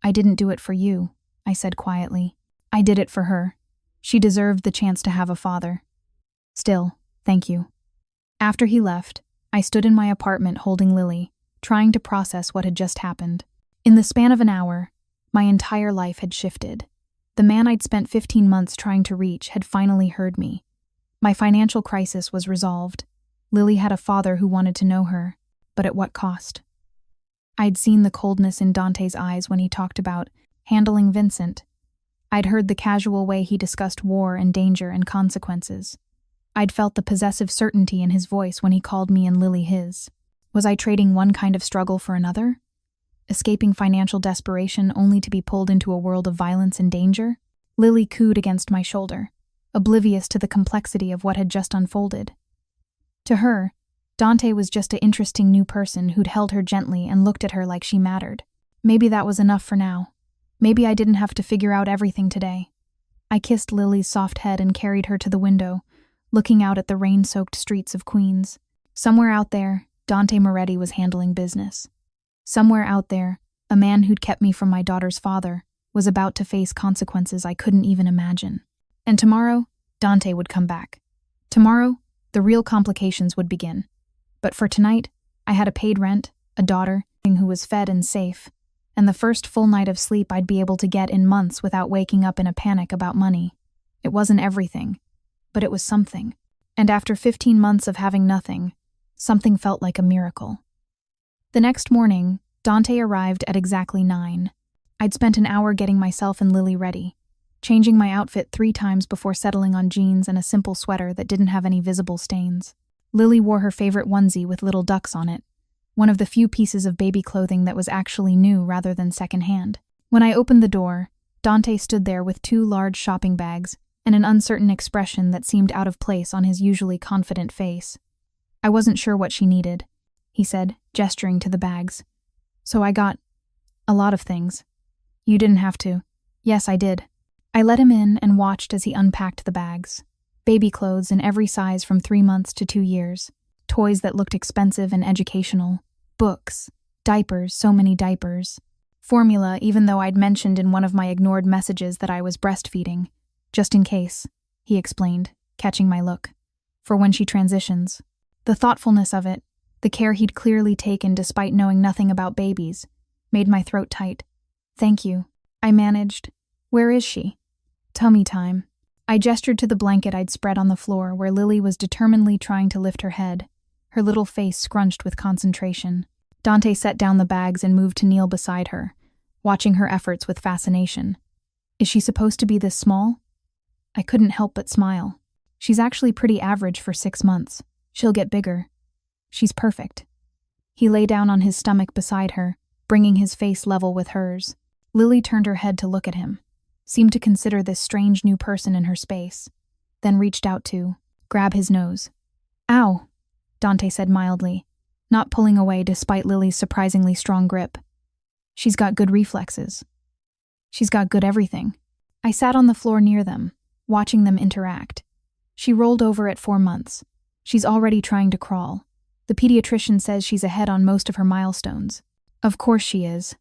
I didn't do it for you, I said quietly. I did it for her. She deserved the chance to have a father. Still, thank you. After he left, I stood in my apartment holding Lily, trying to process what had just happened. In the span of an hour, my entire life had shifted. The man I'd spent 15 months trying to reach had finally heard me. My financial crisis was resolved. Lily had a father who wanted to know her, but at what cost? I'd seen the coldness in Dante's eyes when he talked about handling Vincent. I'd heard the casual way he discussed war and danger and consequences. I'd felt the possessive certainty in his voice when he called me and Lily his. Was I trading one kind of struggle for another? Escaping financial desperation only to be pulled into a world of violence and danger? Lily cooed against my shoulder, oblivious to the complexity of what had just unfolded. To her, Dante was just an interesting new person who'd held her gently and looked at her like she mattered. Maybe that was enough for now. Maybe I didn't have to figure out everything today. I kissed Lily's soft head and carried her to the window, looking out at the rain-soaked streets of Queens. Somewhere out there, Dante Moretti was handling business. Somewhere out there, a man who'd kept me from my daughter's father was about to face consequences I couldn't even imagine. And tomorrow, Dante would come back. Tomorrow, the real complications would begin. But for tonight, I had a paid rent, a daughter, who was fed and safe, and the first full night of sleep I'd be able to get in months without waking up in a panic about money. It wasn't everything, but it was something. And after 15 months of having nothing, something felt like a miracle. The next morning, Dante arrived at exactly 9. I'd spent an hour getting myself and Lily ready, changing my outfit 3 times before settling on jeans and a simple sweater that didn't have any visible stains. Lily wore her favorite onesie with little ducks on it, one of the few pieces of baby clothing that was actually new rather than secondhand. When I opened the door, Dante stood there with 2 large shopping bags and an uncertain expression that seemed out of place on his usually confident face. I wasn't sure what she needed, he said, gesturing to the bags. So I got a lot of things. You didn't have to. Yes, I did. I let him in and watched as he unpacked the bags. Baby clothes in every size from 3 months to 2 years. Toys that looked expensive and educational. Books. Diapers, so many diapers. Formula, even though I'd mentioned in one of my ignored messages that I was breastfeeding. Just in case, he explained, catching my look. For when she transitions. The thoughtfulness of it, the care he'd clearly taken despite knowing nothing about babies, made my throat tight. Thank you. I managed. Where is she? Tummy time. I gestured to the blanket I'd spread on the floor where Lily was determinedly trying to lift her head, her little face scrunched with concentration. Dante set down the bags and moved to kneel beside her, watching her efforts with fascination. Is she supposed to be this small? I couldn't help but smile. She's actually pretty average for 6 months. She'll get bigger. She's perfect. He lay down on his stomach beside her, bringing his face level with hers. Lily turned her head to look at him, seemed to consider this strange new person in her space, then reached out to grab his nose. Ow, Dante said mildly, not pulling away despite Lily's surprisingly strong grip. She's got good reflexes. She's got good everything. I sat on the floor near them, watching them interact. She rolled over at 4 months. She's already trying to crawl. The pediatrician says she's ahead on most of her milestones. Of course she is.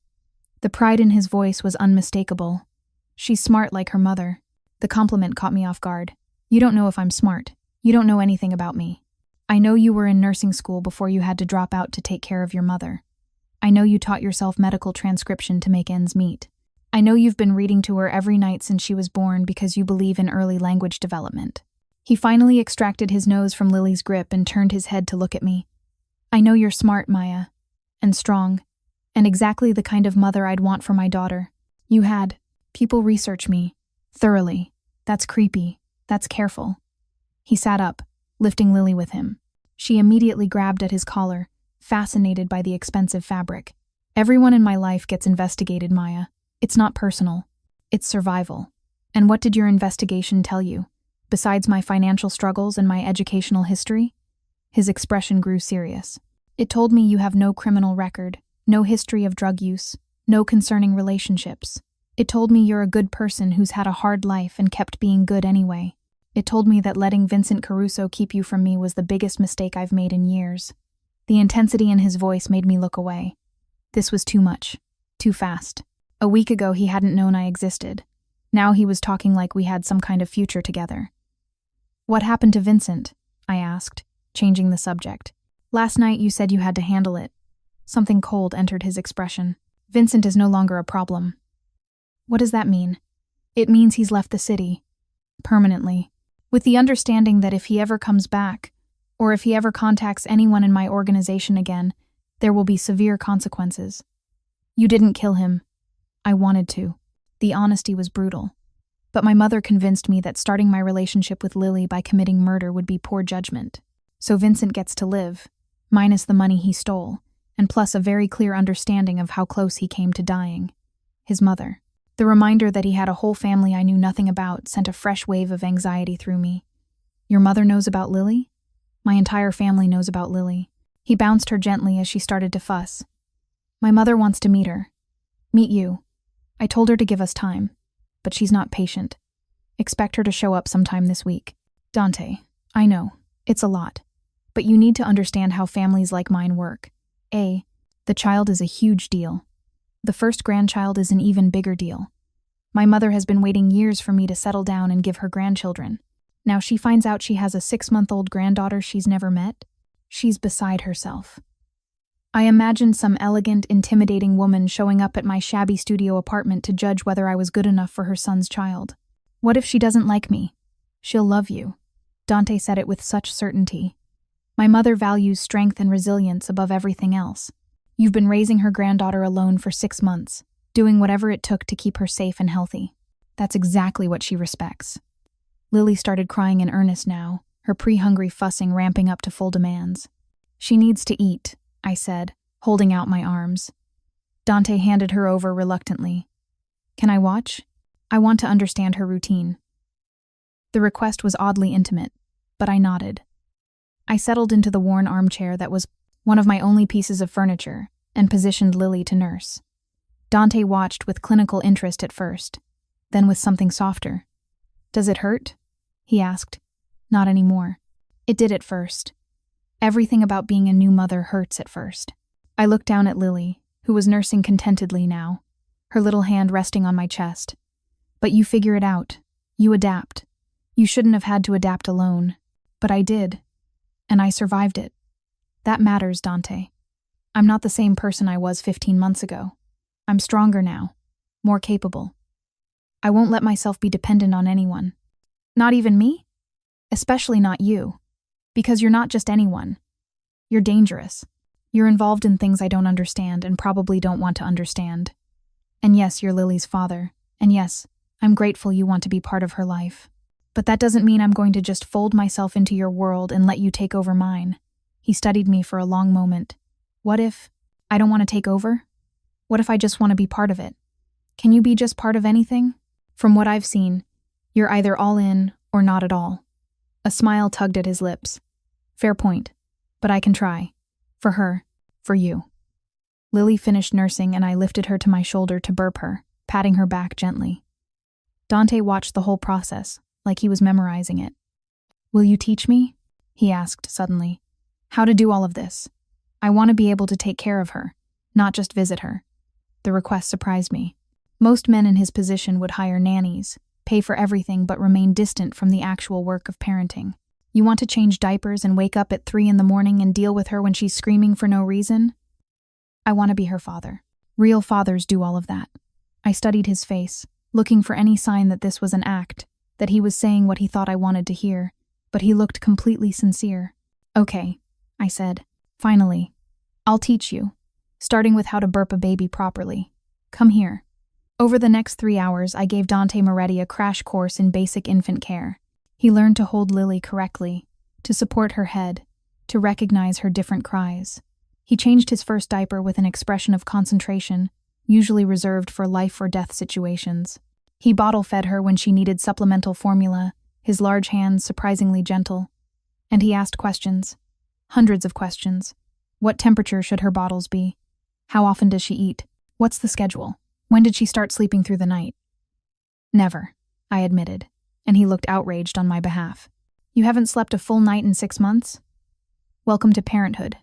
The pride in his voice was unmistakable. She's smart like her mother. The compliment caught me off guard. You don't know if I'm smart. You don't know anything about me. I know you were in nursing school before you had to drop out to take care of your mother. I know you taught yourself medical transcription to make ends meet. I know you've been reading to her every night since she was born because you believe in early language development. He finally extracted his nose from Lily's grip and turned his head to look at me. I know you're smart, Maya, and strong, and exactly the kind of mother I'd want for my daughter. You had. People research me. Thoroughly. That's creepy. That's careful. He sat up, lifting Lily with him. She immediately grabbed at his collar, fascinated by the expensive fabric. Everyone in my life gets investigated, Maya. It's not personal. It's survival. And what did your investigation tell you? Besides my financial struggles and my educational history? His expression grew serious. It told me you have no criminal record, no history of drug use, No concerning relationships. It told me you're a good person who's had a hard life and kept being good anyway. It told me that letting Vincent Caruso keep you from me was the biggest mistake I've made in years. The intensity in his voice made me look away. This was too much. Too fast. A week ago he hadn't known I existed. Now he was talking like we had some kind of future together. What happened to Vincent? I asked, changing the subject. Last night you said you had to handle it. Something cold entered his expression. Vincent is no longer a problem. What does that mean? It means he's left the city. Permanently. With the understanding that if he ever comes back, or if he ever contacts anyone in my organization again, there will be severe consequences. You didn't kill him. I wanted to. The honesty was brutal. But my mother convinced me that starting my relationship with Lily by committing murder would be poor judgment. So Vincent gets to live, minus the money he stole, and plus a very clear understanding of how close he came to dying. His mother. The reminder that he had a whole family I knew nothing about sent a fresh wave of anxiety through me. Your mother knows about Lily? My entire family knows about Lily. He bounced her gently as she started to fuss. My mother wants to meet her. Meet you. I told her to give us time, but she's not patient. Expect her to show up sometime this week. Dante, I know, it's a lot, but you need to understand how families like mine work. The child is a huge deal. The first grandchild is an even bigger deal. My mother has been waiting years for me to settle down and give her grandchildren. Now she finds out she has a 6-month-old granddaughter she's never met. She's beside herself. I imagined some elegant, intimidating woman showing up at my shabby studio apartment to judge whether I was good enough for her son's child. What if she doesn't like me? She'll love you. Dante said it with such certainty. My mother values strength and resilience above everything else. You've been raising her granddaughter alone for 6 months, doing whatever it took to keep her safe and healthy. That's exactly what she respects. Lily started crying in earnest now, her pre-hungry fussing ramping up to full demands. She needs to eat, I said, holding out my arms. Dante handed her over reluctantly. Can I watch? I want to understand her routine. The request was oddly intimate, but I nodded. I settled into the worn armchair that was one of my only pieces of furniture, and positioned Lily to nurse. Dante watched with clinical interest at first, then with something softer. Does it hurt? He asked. Not anymore. It did at first. Everything about being a new mother hurts at first. I looked down at Lily, who was nursing contentedly now, her little hand resting on my chest. But you figure it out. You adapt. You shouldn't have had to adapt alone. But I did. And I survived it. That matters, Dante. I'm not the same person I was 15 months ago. I'm stronger now. More capable. I won't let myself be dependent on anyone. Not even me? Especially not you. Because you're not just anyone. You're dangerous. You're involved in things I don't understand and probably don't want to understand. And yes, you're Lily's father. And yes, I'm grateful you want to be part of her life. But that doesn't mean I'm going to just fold myself into your world and let you take over mine. He studied me for a long moment. What if I don't want to take over? What if I just want to be part of it? Can you be just part of anything? From what I've seen, you're either all in or not at all. A smile tugged at his lips. Fair point, but I can try. For her, for you. Lily finished nursing and I lifted her to my shoulder to burp her, patting her back gently. Dante watched the whole process, like he was memorizing it. Will you teach me? He asked suddenly. How to do all of this. I want to be able to take care of her, not just visit her. The request surprised me. Most men in his position would hire nannies, pay for everything but remain distant from the actual work of parenting. You want to change diapers and wake up at 3 in the morning and deal with her when she's screaming for no reason? I want to be her father. Real fathers do all of that. I studied his face, looking for any sign that this was an act, that he was saying what he thought I wanted to hear, but he looked completely sincere. Okay, I said. Finally. I'll teach you, starting with how to burp a baby properly. Come here. Over the next 3 hours, I gave Dante Moretti a crash course in basic infant care. He learned to hold Lily correctly, to support her head, to recognize her different cries. He changed his first diaper with an expression of concentration, usually reserved for life or death situations. He bottle-fed her when she needed supplemental formula, his large hands surprisingly gentle. And he asked questions. Hundreds of questions. What temperature should her bottles be? How often does she eat? What's the schedule? When did she start sleeping through the night? Never, I admitted, and he looked outraged on my behalf. You haven't slept a full night in 6 months? Welcome to parenthood.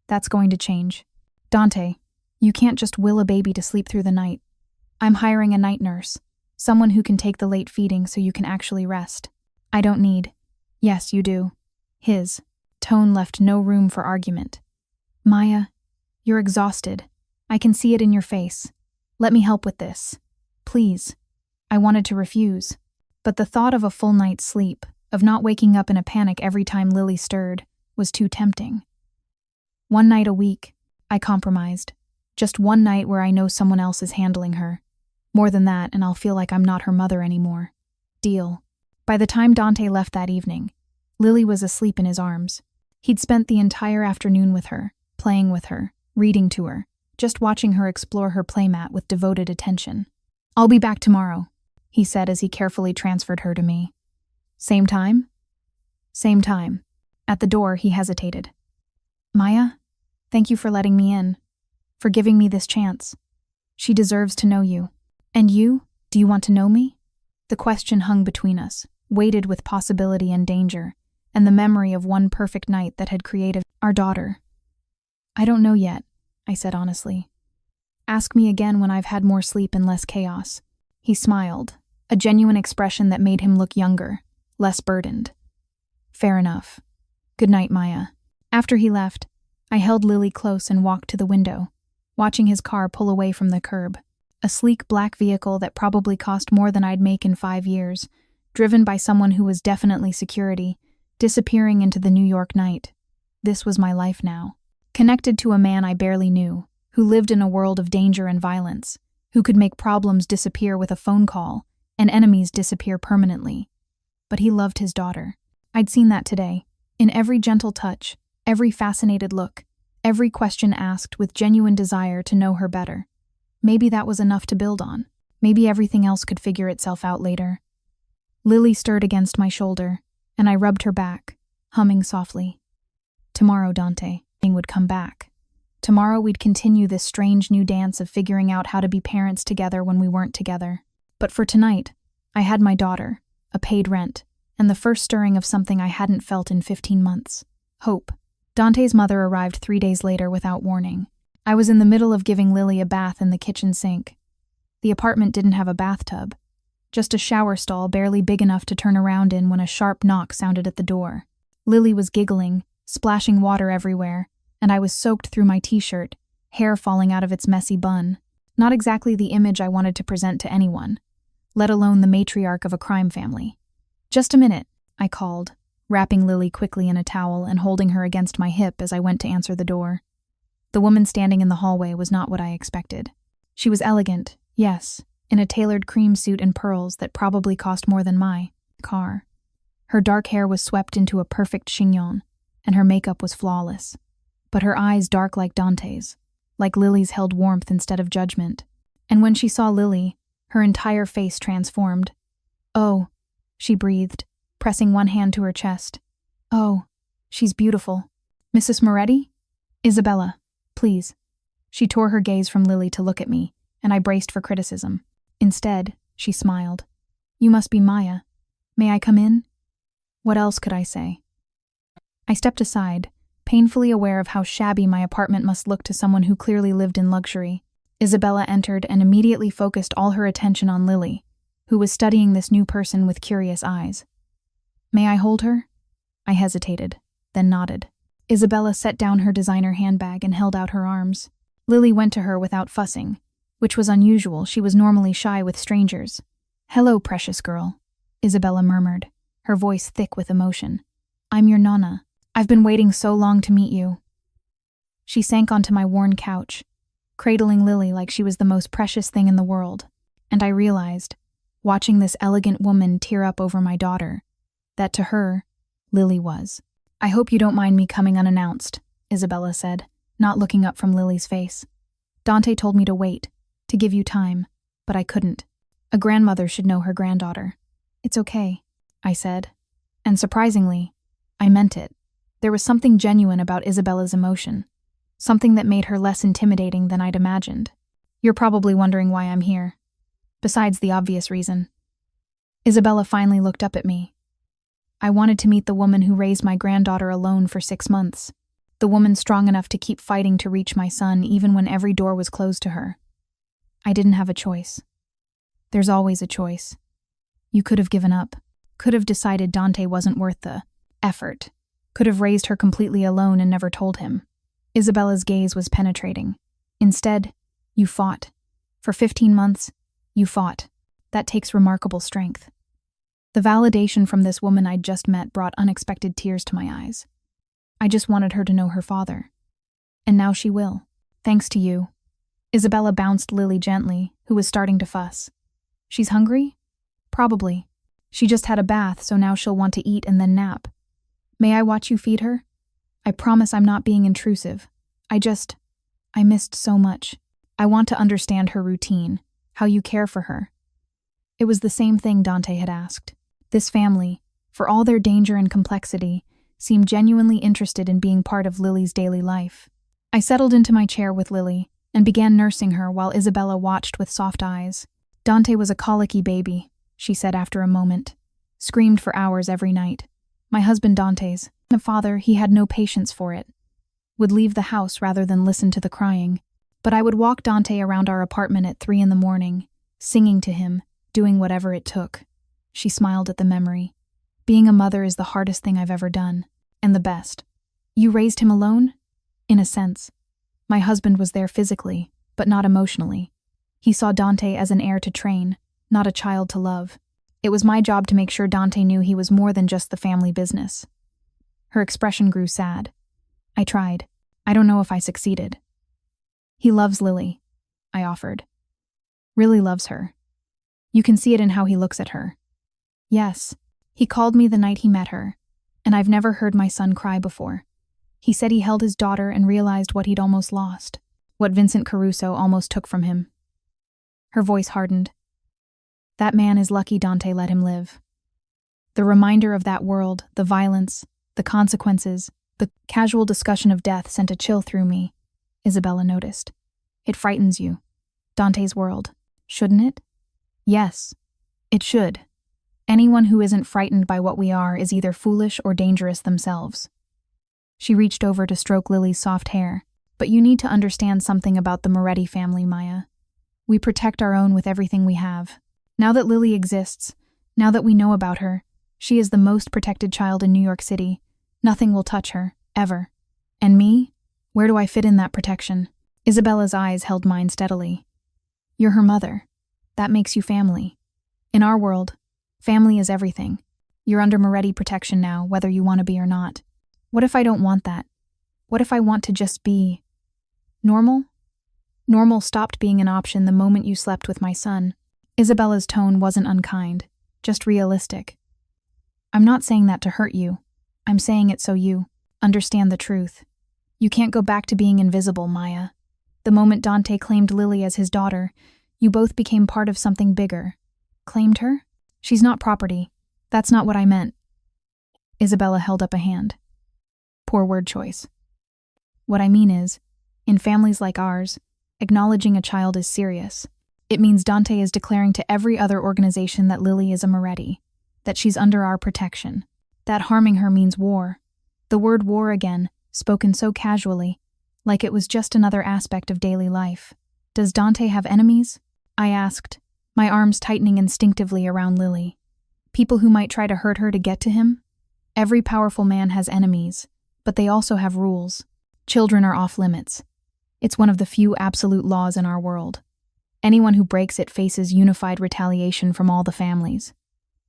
That's going to change. Dante, you can't just will a baby to sleep through the night. I'm hiring a night nurse, someone who can take the late feeding so you can actually rest. I don't need. Yes, you do. His tone left no room for argument. Maya, you're exhausted. I can see it in your face. Let me help with this. Please. I wanted to refuse, but the thought of a full night's sleep, of not waking up in a panic every time Lily stirred, was too tempting. 1 night a week, I compromised. Just 1 night where I know someone else is handling her. More than that, and I'll feel like I'm not her mother anymore. Deal. By the time Dante left that evening, Lily was asleep in his arms. He'd spent the entire afternoon with her, playing with her, reading to her, just watching her explore her playmat with devoted attention. I'll be back tomorrow, he said as he carefully transferred her to me. Same time? Same time. At the door, he hesitated. Maya, thank you for letting me in, for giving me this chance. She deserves to know you. And you, do you want to know me? The question hung between us, weighted with possibility and danger, and the memory of one perfect night that had created our daughter. I don't know yet, I said honestly. Ask me again when I've had more sleep and less chaos. He smiled, a genuine expression that made him look younger, less burdened. Fair enough. Good night, Maya. After he left, I held Lily close and walked to the window, watching his car pull away from the curb. A sleek black vehicle that probably cost more than I'd make in 5 years, driven by someone who was definitely security, disappearing into the New York night. This was my life now. Connected to a man I barely knew, who lived in a world of danger and violence, who could make problems disappear with a phone call and enemies disappear permanently. But he loved his daughter. I'd seen that today, in every gentle touch, every fascinated look, every question asked with genuine desire to know her better. Maybe that was enough to build on. Maybe everything else could figure itself out later. Lily stirred against my shoulder, and I rubbed her back, humming softly. Tomorrow, Dante, would come back. Tomorrow we'd continue this strange new dance of figuring out how to be parents together when we weren't together. But for tonight, I had my daughter, a paid rent, and the first stirring of something I hadn't felt in 15 months. Hope. Dante's mother arrived 3 days later without warning. I was in the middle of giving Lily a bath in the kitchen sink. The apartment didn't have a bathtub, just a shower stall barely big enough to turn around in when a sharp knock sounded at the door. Lily was giggling, splashing water everywhere, and I was soaked through my t-shirt, hair falling out of its messy bun. Not exactly the image I wanted to present to anyone, let alone the matriarch of a crime family. Just a minute, I called, wrapping Lily quickly in a towel and holding her against my hip as I went to answer the door. The woman standing in the hallway was not what I expected. She was elegant, yes, in a tailored cream suit and pearls that probably cost more than my car. Her dark hair was swept into a perfect chignon, and her makeup was flawless. But her eyes dark like Dante's, like Lily's held warmth instead of judgment. And when she saw Lily, her entire face transformed. Oh, she breathed, pressing one hand to her chest. Oh, she's beautiful. Mrs. Moretti? Isabella. Please. She tore her gaze from Lily to look at me, and I braced for criticism. Instead, she smiled. You must be Maya. May I come in? What else could I say? I stepped aside, painfully aware of how shabby my apartment must look to someone who clearly lived in luxury. Isabella entered and immediately focused all her attention on Lily, who was studying this new person with curious eyes. May I hold her? I hesitated, then nodded. Isabella set down her designer handbag and held out her arms. Lily went to her without fussing, which was unusual. She was normally shy with strangers. Hello, precious girl, Isabella murmured, her voice thick with emotion. I'm your Nonna. I've been waiting so long to meet you. She sank onto my worn couch, cradling Lily like she was the most precious thing in the world, and I realized, watching this elegant woman tear up over my daughter, that to her, Lily was. I hope you don't mind me coming unannounced, Isabella said, not looking up from Lily's face. Dante told me to wait, to give you time, but I couldn't. A grandmother should know her granddaughter. It's okay, I said. And surprisingly, I meant it. There was something genuine about Isabella's emotion, something that made her less intimidating than I'd imagined. You're probably wondering why I'm here. Besides the obvious reason. Isabella finally looked up at me. I wanted to meet the woman who raised my granddaughter alone for 6 months. The woman strong enough to keep fighting to reach my son even when every door was closed to her. I didn't have a choice. There's always a choice. You could have given up. Could have decided Dante wasn't worth the effort. Could have raised her completely alone and never told him. Isabella's gaze was penetrating. Instead, you fought. For 15 months, you fought. That takes remarkable strength. The validation from this woman I'd just met brought unexpected tears to my eyes. I just wanted her to know her father. And now she will. Thanks to you. Isabella bounced Lily gently, who was starting to fuss. She's hungry? Probably. She just had a bath, so now she'll want to eat and then nap. May I watch you feed her? I promise I'm not being intrusive. I missed so much. I want to understand her routine, how you care for her. It was the same thing Dante had asked. This family, for all their danger and complexity, seemed genuinely interested in being part of Lily's daily life. I settled into my chair with Lily and began nursing her while Isabella watched with soft eyes. Dante was a colicky baby, she said after a moment. Screamed for hours every night. My husband Dante's. The father, he had no patience for it. Would leave the house rather than listen to the crying. But I would walk Dante around our apartment at 3 a.m, singing to him, doing whatever it took. She smiled at the memory. Being a mother is the hardest thing I've ever done. And the best. You raised him alone? In a sense. My husband was there physically, but not emotionally. He saw Dante as an heir to train, not a child to love. It was my job to make sure Dante knew he was more than just the family business. Her expression grew sad. I tried. I don't know if I succeeded. He loves Lily, I offered. Really loves her. You can see it in how he looks at her. Yes, he called me the night he met her, and I've never heard my son cry before. He said he held his daughter and realized what he'd almost lost, what Vincent Caruso almost took from him. Her voice hardened. That man is lucky Dante let him live. The reminder of that world, the violence, the consequences, the casual discussion of death sent a chill through me, Isabella noticed. It frightens you. Dante's world. Shouldn't it? Yes, it should. Anyone who isn't frightened by what we are is either foolish or dangerous themselves. She reached over to stroke Lily's soft hair. But you need to understand something about the Moretti family, Maya. We protect our own with everything we have. Now that Lily exists, now that we know about her, she is the most protected child in New York City. Nothing will touch her, ever. And me? Where do I fit in that protection? Isabella's eyes held mine steadily. You're her mother. That makes you family. In our world, family is everything. You're under Moretti protection now, whether you want to be or not. What if I don't want that? What if I want to just be normal? Normal stopped being an option the moment you slept with my son. Isabella's tone wasn't unkind, just realistic. I'm not saying that to hurt you. I'm saying it so you understand the truth. You can't go back to being invisible, Maya. The moment Dante claimed Lily as his daughter, you both became part of something bigger. Claimed her? She's not property. That's not what I meant. Isabella held up a hand. Poor word choice. What I mean is, in families like ours, acknowledging a child is serious. It means Dante is declaring to every other organization that Lily is a Moretti, that she's under our protection, that harming her means war. The word war again, spoken so casually, like it was just another aspect of daily life. Does Dante have enemies? I asked, my arms tightening instinctively around Lily. People who might try to hurt her to get to him? Every powerful man has enemies, but they also have rules. Children are off limits. It's one of the few absolute laws in our world. Anyone who breaks it faces unified retaliation from all the families.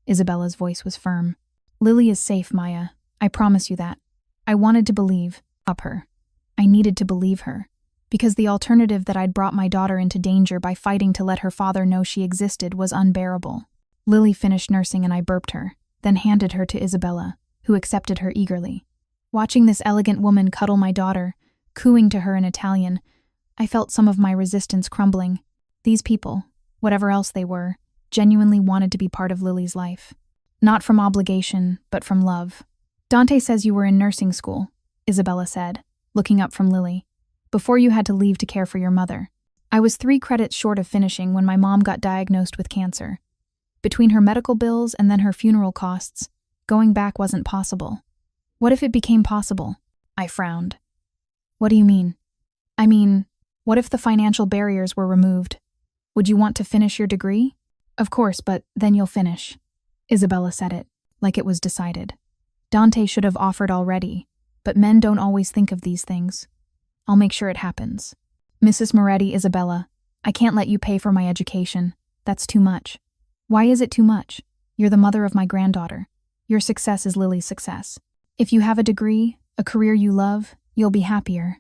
Isabella's voice was firm. Lily is safe, Maya. I promise you that. I wanted to believe her. I needed to believe her. Because the alternative that I'd brought my daughter into danger by fighting to let her father know she existed was unbearable. Lily finished nursing and I burped her, then handed her to Isabella, who accepted her eagerly. Watching this elegant woman cuddle my daughter, cooing to her in Italian, I felt some of my resistance crumbling. These people, whatever else they were, genuinely wanted to be part of Lily's life. Not from obligation, but from love. Dante says you were in nursing school, Isabella said, looking up from Lily, before you had to leave to care for your mother. I was 3 credits short of finishing when my mom got diagnosed with cancer. Between her medical bills and then her funeral costs, going back wasn't possible. What if it became possible? I frowned. What do you mean? I mean, what if the financial barriers were removed? Would you want to finish your degree? Of course, but then you'll finish. Isabella said it, like it was decided. Dante should have offered already, but men don't always think of these things. I'll make sure it happens. Mrs. Moretti, Isabella, I can't let you pay for my education. That's too much. Why is it too much? You're the mother of my granddaughter. Your success is Lily's success. If you have a degree, a career you love, you'll be happier.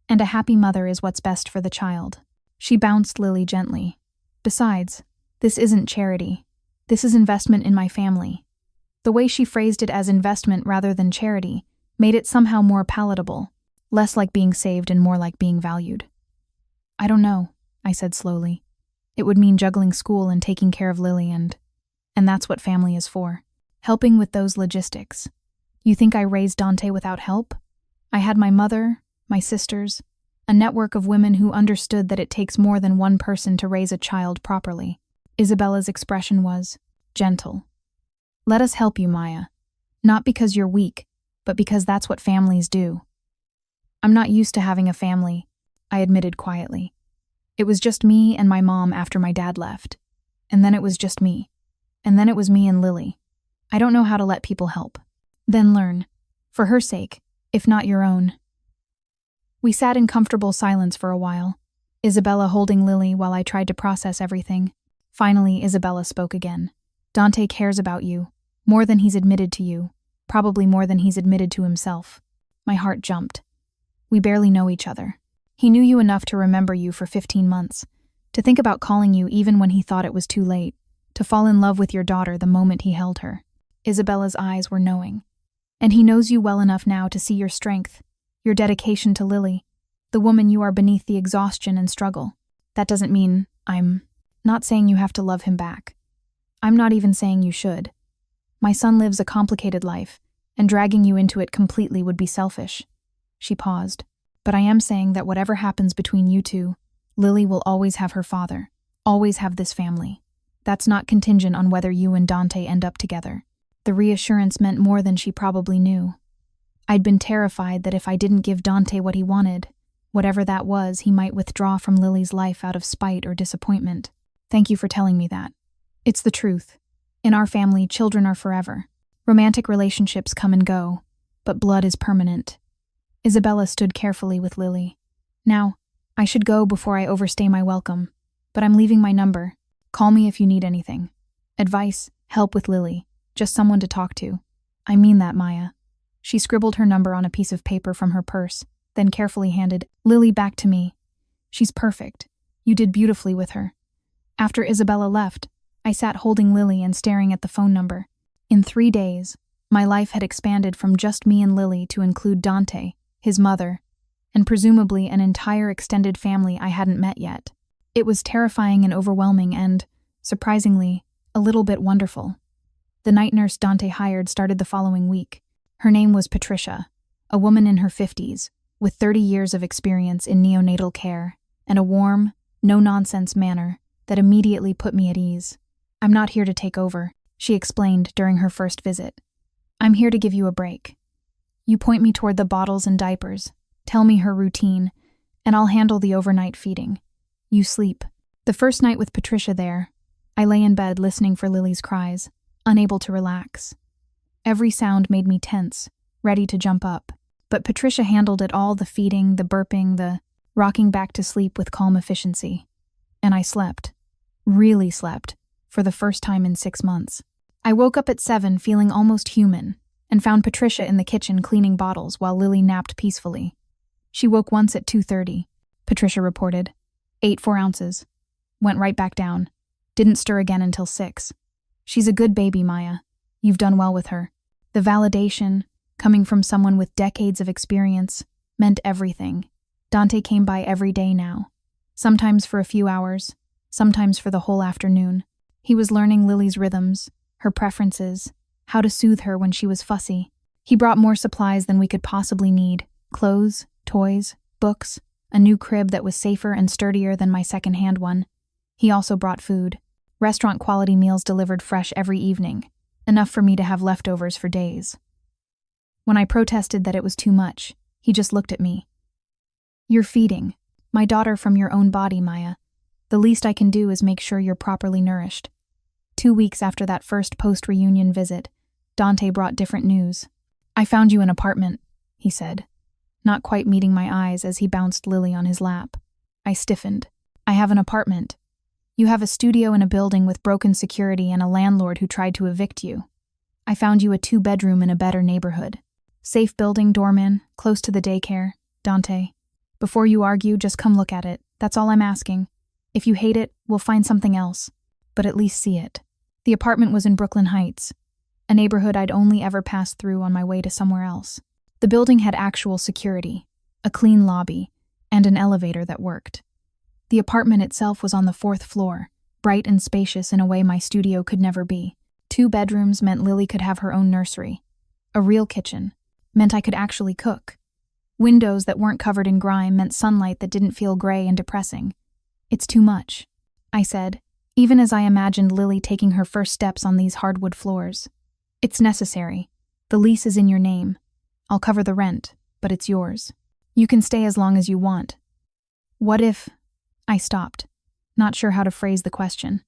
And a happy mother is what's best for the child. She bounced Lily gently. Besides, this isn't charity. This is investment in my family. The way she phrased it as investment rather than charity made it somehow more palatable, less like being saved and more like being valued. I don't know, I said slowly. It would mean juggling school and taking care of Lily and that's what family is for. Helping with those logistics. You think I raised Dante without help? I had my mother, my sisters, a network of women who understood that it takes more than one person to raise a child properly. Isabella's expression was gentle. Let us help you, Maya. Not because you're weak, but because that's what families do. I'm not used to having a family, I admitted quietly. It was just me and my mom after my dad left. And then it was just me. And then it was me and Lily. I don't know how to let people help. Then learn. For her sake, if not your own. We sat in comfortable silence for a while, Isabella holding Lily while I tried to process everything. Finally, Isabella spoke again. Dante cares about you, more than he's admitted to you, probably more than he's admitted to himself. My heart jumped. We barely know each other. He knew you enough to remember you for 15 months, to think about calling you even when he thought it was too late, to fall in love with your daughter the moment he held her. Isabella's eyes were knowing. And he knows you well enough now to see your strength, your dedication to Lily, the woman you are beneath the exhaustion and struggle. That doesn't mean I'm not saying you have to love him back. I'm not even saying you should. My son lives a complicated life, and dragging you into it completely would be selfish. She paused. But I am saying that whatever happens between you two, Lily will always have her father, always have this family. That's not contingent on whether you and Dante end up together. The reassurance meant more than she probably knew. I'd been terrified that if I didn't give Dante what he wanted, whatever that was, he might withdraw from Lily's life out of spite or disappointment. Thank you for telling me that. It's the truth. In our family, children are forever. Romantic relationships come and go, but blood is permanent. Isabella stood carefully with Lily. Now, I should go before I overstay my welcome, but I'm leaving my number. Call me if you need anything. Advice, help with Lily, just someone to talk to. I mean that, Maya. She scribbled her number on a piece of paper from her purse, then carefully handed Lily back to me. She's perfect. You did beautifully with her. After Isabella left, I sat holding Lily and staring at the phone number. In 3 days, my life had expanded from just me and Lily to include Dante, his mother, and presumably an entire extended family I hadn't met yet. It was terrifying and overwhelming and, surprisingly, a little bit wonderful. The night nurse Dante hired started the following week. Her name was Patricia, a woman in her 50s, with 30 years of experience in neonatal care, and a warm, no-nonsense manner that immediately put me at ease. I'm not here to take over, she explained during her first visit. I'm here to give you a break. You point me toward the bottles and diapers, tell me her routine, and I'll handle the overnight feeding. You sleep. The first night with Patricia there, I lay in bed listening for Lily's cries, unable to relax. Every sound made me tense, ready to jump up, but Patricia handled it all, the feeding, the burping, the rocking back to sleep with calm efficiency. And I slept. Really slept, for the first time in 6 months. I woke up at 7 feeling almost human, and found Patricia in the kitchen cleaning bottles while Lily napped peacefully. She woke once at 2:30, Patricia reported. Ate 4 ounces. Went right back down. Didn't stir again until 6. She's a good baby, Maya. You've done well with her. The validation, coming from someone with decades of experience, meant everything. Dante came by every day now. Sometimes for a few hours, sometimes for the whole afternoon. He was learning Lily's rhythms, her preferences, how to soothe her when she was fussy. He brought more supplies than we could possibly need. Clothes, toys, books, a new crib that was safer and sturdier than my second-hand one. He also brought food. Restaurant-quality meals delivered fresh every evening, enough for me to have leftovers for days. When I protested that it was too much, he just looked at me. "You're feeding my daughter from your own body, Maya. The least I can do is make sure you're properly nourished." 2 weeks after that first post-reunion visit, Dante brought different news. "I found you an apartment," he said, not quite meeting my eyes as he bounced Lily on his lap. I stiffened. "I have an apartment. You have a studio in a building with broken security and a landlord who tried to evict you. I found you a 2-bedroom in a better neighborhood. Safe building, doorman, close to the daycare. Dante, before you argue, just come look at it. That's all I'm asking. If you hate it, we'll find something else. But at least see it." The apartment was in Brooklyn Heights, a neighborhood I'd only ever passed through on my way to somewhere else. The building had actual security, a clean lobby, and an elevator that worked. The apartment itself was on the 4th floor, bright and spacious in a way my studio could never be. 2 bedrooms meant Lily could have her own nursery. A real kitchen meant I could actually cook. Windows that weren't covered in grime meant sunlight that didn't feel gray and depressing. "It's too much," I said, even as I imagined Lily taking her first steps on these hardwood floors. "It's necessary. The lease is in your name. I'll cover the rent, but it's yours. You can stay as long as you want." "What if—" I stopped, not sure how to phrase the question.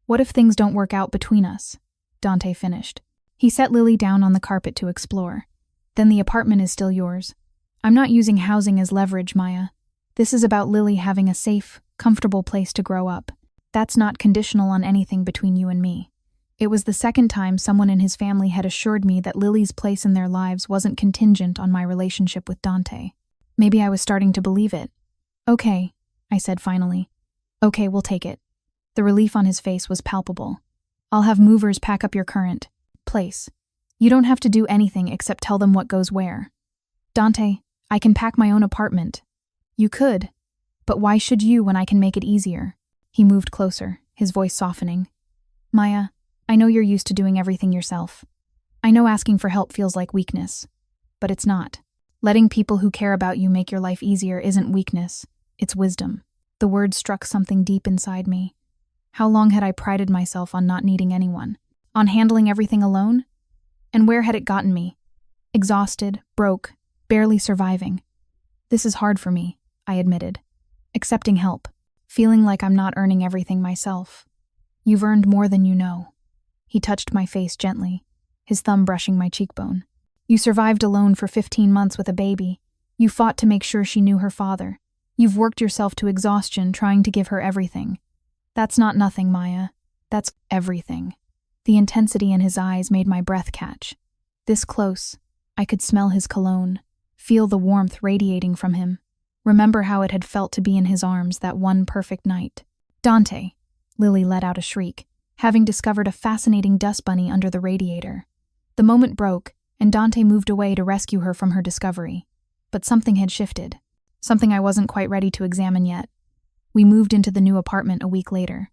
"What if things don't work out between us?" Dante finished. He set Lily down on the carpet to explore. "Then the apartment is still yours. I'm not using housing as leverage, Maya. This is about Lily having a safe, comfortable place to grow up. That's not conditional on anything between you and me." It was the second time someone in his family had assured me that Lily's place in their lives wasn't contingent on my relationship with Dante. Maybe I was starting to believe it. "Okay," I said finally. "Okay, we'll take it." The relief on his face was palpable. "I'll have movers pack up your current place. You don't have to do anything except tell them what goes where." "Dante, I can pack my own apartment." "You could, but why should you when I can make it easier?" He moved closer, his voice softening. "Maya, I know you're used to doing everything yourself. I know asking for help feels like weakness, but it's not. Letting people who care about you make your life easier isn't weakness, it's wisdom." The words struck something deep inside me. How long had I prided myself on not needing anyone? On handling everything alone? And where had it gotten me? Exhausted, broke, barely surviving. "This is hard for me," I admitted. "Accepting help, feeling like I'm not earning everything myself. You've earned more than you know." He touched my face gently, his thumb brushing my cheekbone. "You survived alone for 15 months with a baby. You fought to make sure she knew her father. You've worked yourself to exhaustion trying to give her everything. That's not nothing, Maya. That's everything." The intensity in his eyes made my breath catch. This close, I could smell his cologne, feel the warmth radiating from him, remember how it had felt to be in his arms that one perfect night. "Dante," Lily let out a shriek, having discovered a fascinating dust bunny under the radiator. The moment broke, and Dante moved away to rescue her from her discovery. But something had shifted, something I wasn't quite ready to examine yet. We moved into the new apartment a week later.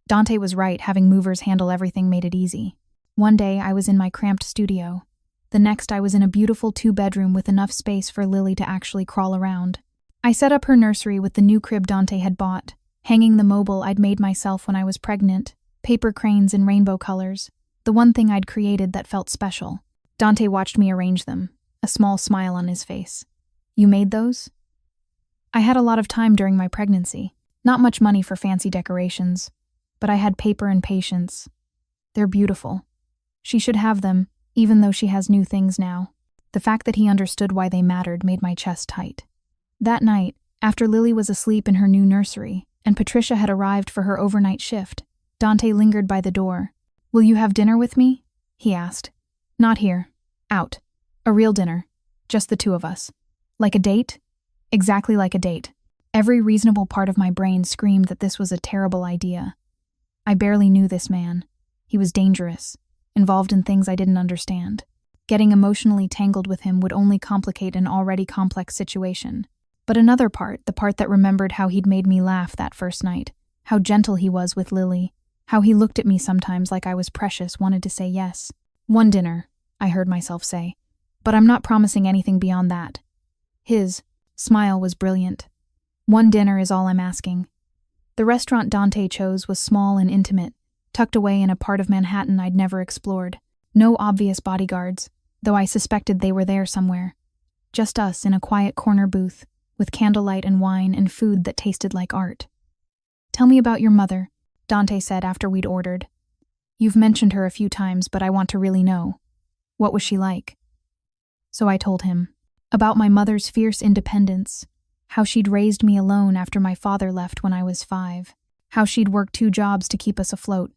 Dante was right, having movers handle everything made it easy. One day I was in my cramped studio. The next I was in a beautiful 2-bedroom with enough space for Lily to actually crawl around. I set up her nursery with the new crib Dante had bought, hanging the mobile I'd made myself when I was pregnant, paper cranes in rainbow colors, the one thing I'd created that felt special. Dante watched me arrange them, a small smile on his face. "You made those?" I had a lot of time during my pregnancy, not much money for fancy decorations, but I had paper and patience. They're beautiful. She should have them, even though she has new things now. The fact that he understood why they mattered made my chest tight. That night, after Lily was asleep in her new nursery, and Patricia had arrived for her overnight shift, Dante lingered by the door. "Will you have dinner with me?" he asked. "Not here. Out. A real dinner. Just the two of us. Like a date?" Exactly like a date. Every reasonable part of my brain screamed that this was a terrible idea. I barely knew this man. He was dangerous, involved in things I didn't understand. Getting emotionally tangled with him would only complicate an already complex situation. But another part, the part that remembered how he'd made me laugh that first night, how gentle he was with Lily, how he looked at me sometimes like I was precious, wanted to say yes. "One dinner," I heard myself say, "but I'm not promising anything beyond that." His smile was brilliant. One dinner is all I'm asking. The restaurant Dante chose was small and intimate, tucked away in a part of Manhattan I'd never explored. No obvious bodyguards, though I suspected they were there somewhere. Just us in a quiet corner booth, with candlelight and wine and food that tasted like art. "Tell me about your mother," Dante said after we'd ordered. "You've mentioned her a few times, but I want to really know. What was she like?" So I told him about my mother's fierce independence, how she'd raised me alone after my father left when I was 5, how she'd worked 2 jobs to keep us afloat,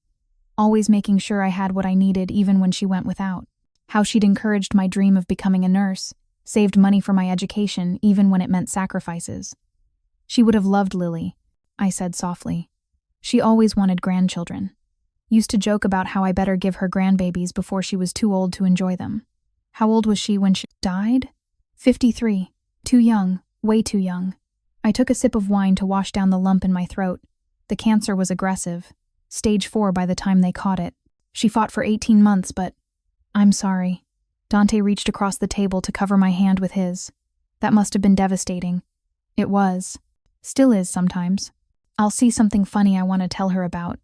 always making sure I had what I needed even when she went without, how she'd encouraged my dream of becoming a nurse, saved money for my education even when it meant sacrifices. "She would have loved Lily," I said softly. "She always wanted grandchildren. Used to joke about how I better give her grandbabies before she was too old to enjoy them." "How old was she when she died?" 53. Too young, way too young. I took a sip of wine to wash down the lump in my throat. The cancer was aggressive. Stage 4 by the time they caught it. She fought for 18 months, but... "I'm sorry." Dante reached across the table to cover my hand with his. "That must have been devastating." "It was. Still is sometimes. I'll see something funny I want to tell her about,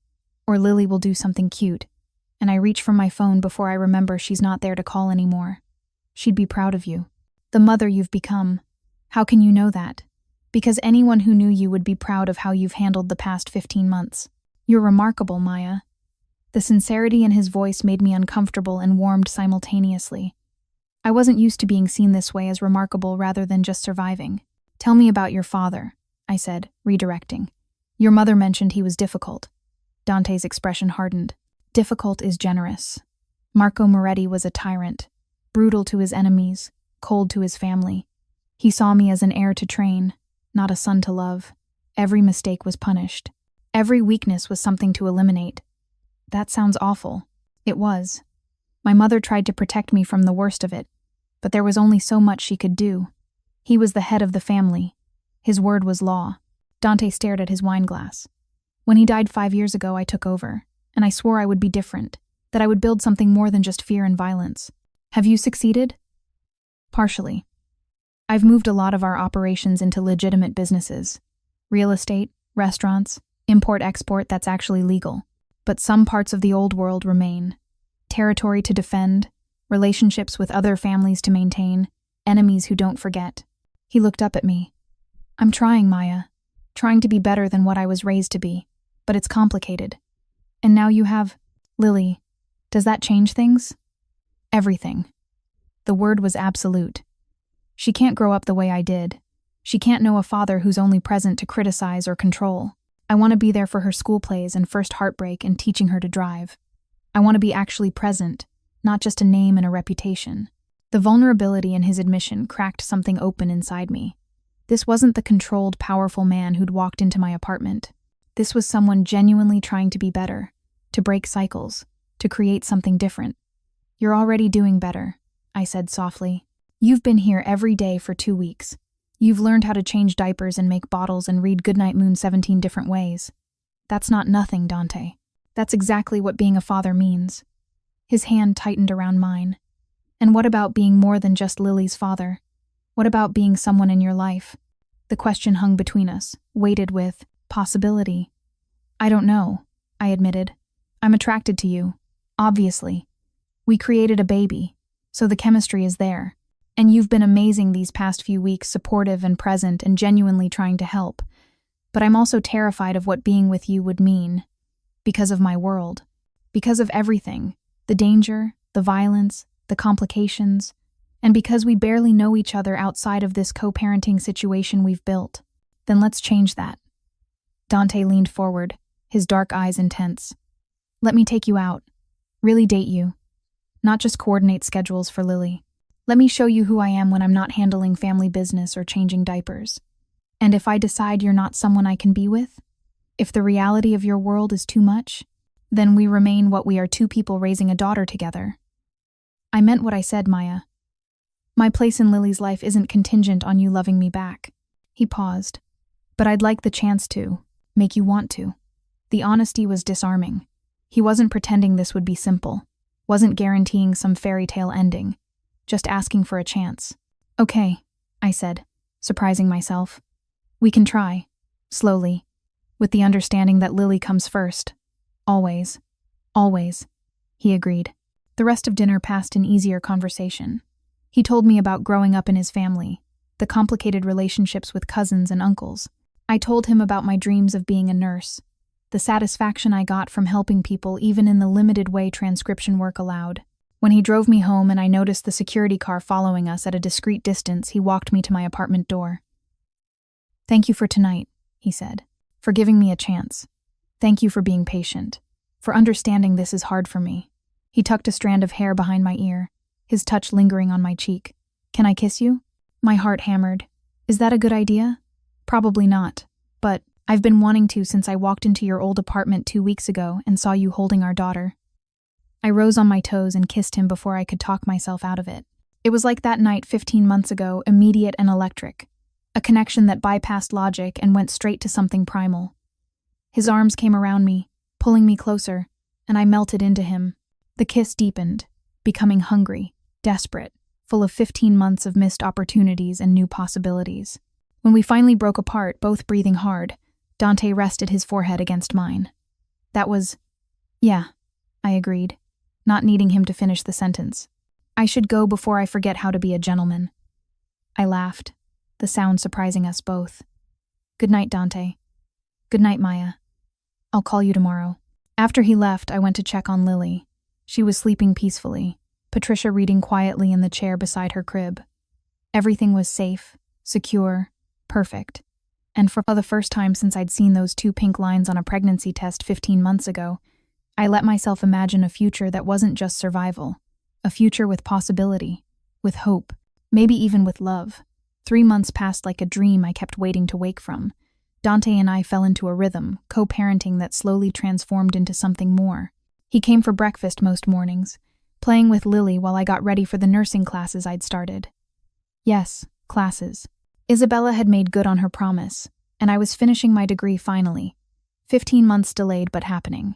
or Lily will do something cute, and I reach for my phone before I remember she's not there to call anymore. She'd be proud of you. The mother you've become. How can you know that? Because anyone who knew you would be proud of how you've handled the past 15 months. You're remarkable, Maya." The sincerity in his voice made me uncomfortable and warmed simultaneously. I wasn't used to being seen this way, as remarkable rather than just surviving. "Tell me about your father," I said, redirecting. "Your mother mentioned he was difficult." Dante's expression hardened. "Difficult is generous. Marco Moretti was a tyrant, brutal to his enemies, cold to his family. He saw me as an heir to train, not a son to love. Every mistake was punished. Every weakness was something to eliminate." That sounds awful. It was. My mother tried to protect me from the worst of it, but there was only so much she could do. He was the head of the family. His word was law. Dante stared at his wine glass. "When he died 5 years ago, I took over, and I swore I would be different, that I would build something more than just fear and violence. Have you succeeded?" "Partially. I've moved a lot of our operations into legitimate businesses. Real estate, restaurants, import-export that's actually legal. But some parts of the old world remain. Territory to defend, relationships with other families to maintain, enemies who don't forget." He looked up at me. "I'm trying, Maya. Trying to be better than what I was raised to be. But it's complicated. And now you have... Lily. Does that change things?" "Everything." The word was absolute. "She can't grow up the way I did. She can't know a father who's only present to criticize or control. I want to be there for her school plays and first heartbreak and teaching her to drive. I want to be actually present, not just a name and a reputation." The vulnerability in his admission cracked something open inside me. This wasn't the controlled, powerful man who'd walked into my apartment. This was someone genuinely trying to be better, to break cycles, to create something different. "You're already doing better," I said softly. "You've been here every day for 2 weeks. You've learned how to change diapers and make bottles and read Goodnight Moon 17 different ways. That's not nothing, Dante. That's exactly what being a father means." His hand tightened around mine. "And what about being more than just Lily's father? What about being someone in your life?" The question hung between us, weighted with possibility. "I don't know," I admitted. "I'm attracted to you, obviously. We created a baby, so the chemistry is there. And you've been amazing these past few weeks, supportive and present and genuinely trying to help. But I'm also terrified of what being with you would mean. Because of my world. Because of everything. The danger, the violence, the complications. And because we barely know each other outside of this co-parenting situation we've built. Then let's change that." Dante leaned forward, his dark eyes intense. "Let me take you out. Really date you. Not just coordinate schedules for Lily. Let me show you who I am when I'm not handling family business or changing diapers. And if I decide you're not someone I can be with, if the reality of your world is too much, then we remain what we are, 2 people raising a daughter together." I meant what I said, Maya. My place in Lily's life isn't contingent on you loving me back. He paused. "But I'd like the chance to, make you want to." The honesty was disarming. He wasn't pretending this would be simple, wasn't guaranteeing some fairy tale ending. Just asking for a chance. "Okay," I said, surprising myself. We can try. Slowly. With the understanding that Lily comes first. Always. Always. He agreed. The rest of dinner passed in easier conversation. He told me about growing up in his family, the complicated relationships with cousins and uncles. I told him about my dreams of being a nurse, the satisfaction I got from helping people even in the limited way transcription work allowed. When he drove me home and I noticed the security car following us at a discreet distance, he walked me to my apartment door. "Thank you for tonight," he said, "for giving me a chance. Thank you for being patient, for understanding this is hard for me." He tucked a strand of hair behind my ear, his touch lingering on my cheek. "Can I kiss you?" My heart hammered. Is that a good idea? Probably not, but I've been wanting to since I walked into your old apartment 2 weeks ago and saw you holding our daughter. I rose on my toes and kissed him before I could talk myself out of it. It was like that night 15 months ago, immediate and electric. A connection that bypassed logic and went straight to something primal. His arms came around me, pulling me closer, and I melted into him. The kiss deepened, becoming hungry, desperate, full of 15 months of missed opportunities and new possibilities. When we finally broke apart, both breathing hard, Dante rested his forehead against mine. That was... Yeah, I agreed, not needing him to finish the sentence. I should go before I forget how to be a gentleman. I laughed, the sound surprising us both. Good night, Dante. Good night, Maya. I'll call you tomorrow. After he left, I went to check on Lily. She was sleeping peacefully, Patricia reading quietly in the chair beside her crib. Everything was safe, secure, perfect. And for the first time since I'd seen those 2 pink lines on a pregnancy test 15 months ago, I let myself imagine a future that wasn't just survival. A future with possibility, with hope, maybe even with love. 3 months passed like a dream I kept waiting to wake from. Dante and I fell into a rhythm, co-parenting that slowly transformed into something more. He came for breakfast most mornings, playing with Lily while I got ready for the nursing classes I'd started. Yes, classes. Isabella had made good on her promise, and I was finishing my degree finally. 15 months delayed but happening.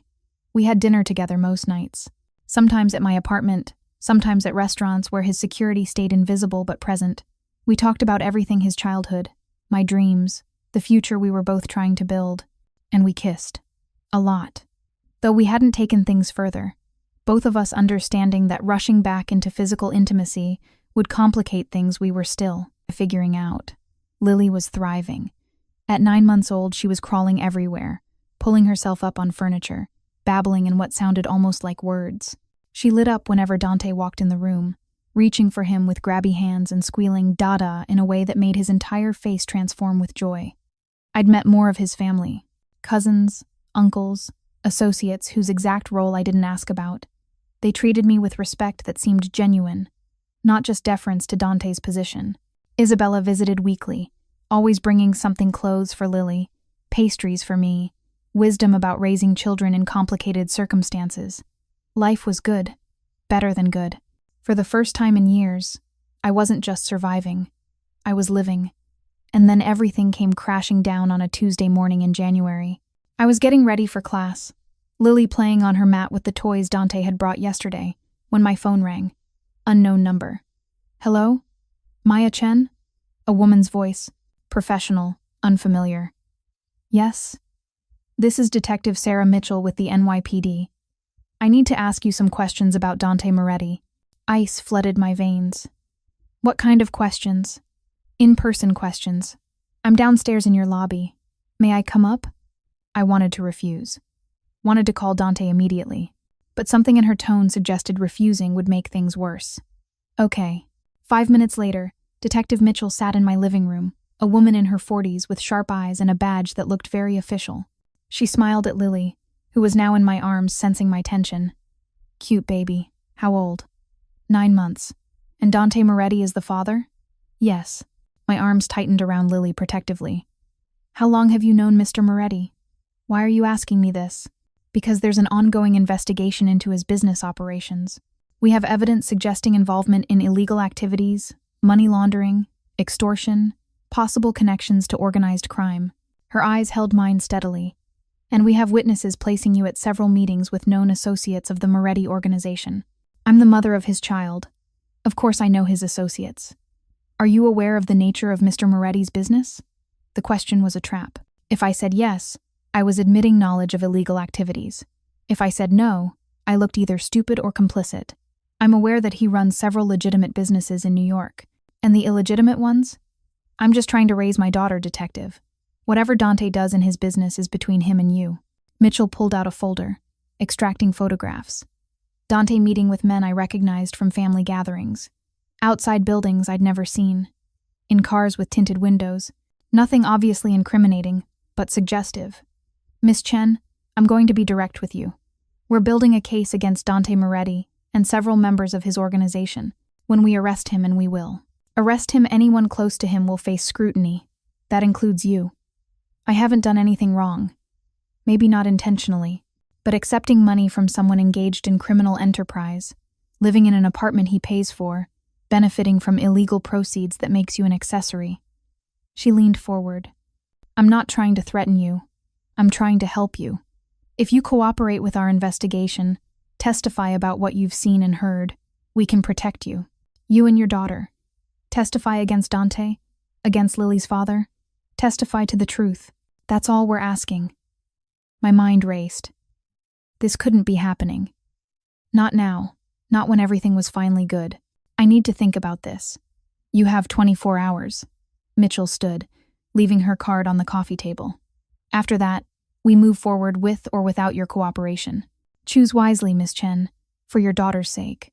We had dinner together most nights, sometimes at my apartment, sometimes at restaurants where his security stayed invisible but present. We talked about everything: his childhood, my dreams, the future we were both trying to build, and we kissed. A lot. Though we hadn't taken things further, both of us understanding that rushing back into physical intimacy would complicate things we were still figuring out. Lily was thriving. At 9 months old, she was crawling everywhere, pulling herself up on furniture, babbling in what sounded almost like words. She lit up whenever Dante walked in the room, reaching for him with grabby hands and squealing "Dada" in a way that made his entire face transform with joy. I'd met more of his family, cousins, uncles, associates whose exact role I didn't ask about. They treated me with respect that seemed genuine, not just deference to Dante's position. Isabella visited weekly, always bringing something: clothes for Lily, pastries for me, wisdom about raising children in complicated circumstances. Life was good, better than good. For the first time in years, I wasn't just surviving, I was living. And then everything came crashing down on a Tuesday morning in January. I was getting ready for class, Lily playing on her mat with the toys Dante had brought yesterday, when my phone rang. Unknown number. Hello? Maya Chen? A woman's voice, professional, unfamiliar. Yes? This is Detective Sarah Mitchell with the NYPD. I need to ask you some questions about Dante Moretti. Ice flooded my veins. What kind of questions? In-person questions. I'm downstairs in your lobby. May I come up? I wanted to refuse. Wanted to call Dante immediately, but something in her tone suggested refusing would make things worse. Okay. 5 minutes later, Detective Mitchell sat in my living room, a woman in her 40s with sharp eyes and a badge that looked very official. She smiled at Lily, who was now in my arms, sensing my tension. Cute baby. How old? 9 months. And Dante Moretti is the father? Yes. My arms tightened around Lily protectively. How long have you known Mr. Moretti? Why are you asking me this? Because there's an ongoing investigation into his business operations. We have evidence suggesting involvement in illegal activities, money laundering, extortion, possible connections to organized crime. Her eyes held mine steadily. And we have witnesses placing you at several meetings with known associates of the Moretti organization. I'm the mother of his child. Of course I know his associates. Are you aware of the nature of Mr. Moretti's business? The question was a trap. If I said yes, I was admitting knowledge of illegal activities. If I said no, I looked either stupid or complicit. I'm aware that he runs several legitimate businesses in New York. And the illegitimate ones? I'm just trying to raise my daughter, detective. Whatever Dante does in his business is between him and you. Mitchell pulled out a folder, extracting photographs. Dante meeting with men I recognized from family gatherings. Outside buildings I'd never seen. In cars with tinted windows. Nothing obviously incriminating, but suggestive. Miss Chen, I'm going to be direct with you. We're building a case against Dante Moretti and several members of his organization. When we arrest him, and we will. Arrest him, anyone close to him will face scrutiny. That includes you. I haven't done anything wrong. Maybe not intentionally, but accepting money from someone engaged in criminal enterprise, living in an apartment he pays for, benefiting from illegal proceeds that makes you an accessory. She leaned forward. I'm not trying to threaten you. I'm trying to help you. If you cooperate with our investigation, testify about what you've seen and heard, we can protect you. You and your daughter. Testify against Dante, against Lily's father. Testify to the truth. That's all we're asking. My mind raced. This couldn't be happening. Not now. Not when everything was finally good. I need to think about this. You have 24 hours. Mitchell stood, leaving her card on the coffee table. After that, we move forward with or without your cooperation. Choose wisely, Miss Chen, for your daughter's sake.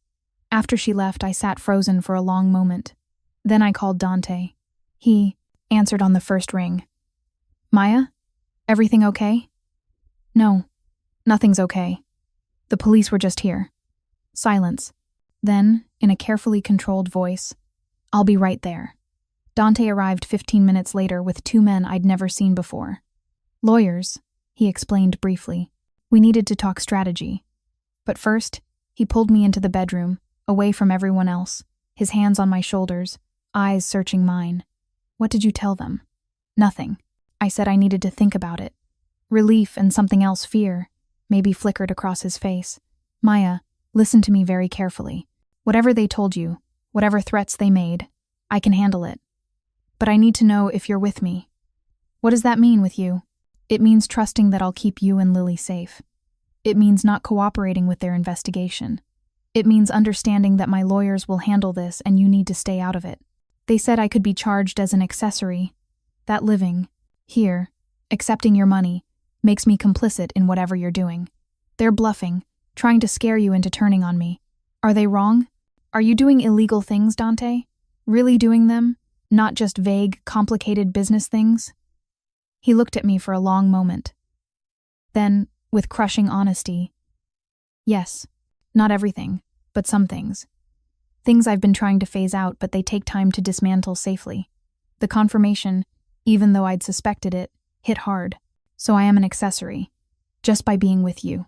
After she left, I sat frozen for a long moment. Then I called Dante. He answered on the first ring. Maya? Everything okay? No, nothing's okay. The police were just here. Silence. Then, in a carefully controlled voice, I'll be right there. Dante arrived 15 minutes later with two men I'd never seen before. Lawyers, he explained briefly. We needed to talk strategy. But first, he pulled me into the bedroom, away from everyone else, his hands on my shoulders, eyes searching mine. What did you tell them? Nothing. I said I needed to think about it. Relief and something else, fear, maybe flickered across his face. Maya, listen to me very carefully. Whatever they told you, whatever threats they made, I can handle it. But I need to know if you're with me. What does that mean with you? It means trusting that I'll keep you and Lily safe. It means not cooperating with their investigation. It means understanding that my lawyers will handle this and you need to stay out of it. They said I could be charged as an accessory. That living, here, accepting your money, makes me complicit in whatever you're doing. They're bluffing, trying to scare you into turning on me. Are they wrong? Are you doing illegal things, Dante? Really doing them? Not just vague, complicated business things? He looked at me for a long moment. Then, with crushing honesty, yes, not everything, but some things. Things I've been trying to phase out, but they take time to dismantle safely. The confirmation, even though I'd suspected it, hit hard. So I am an accessory, just by being with you.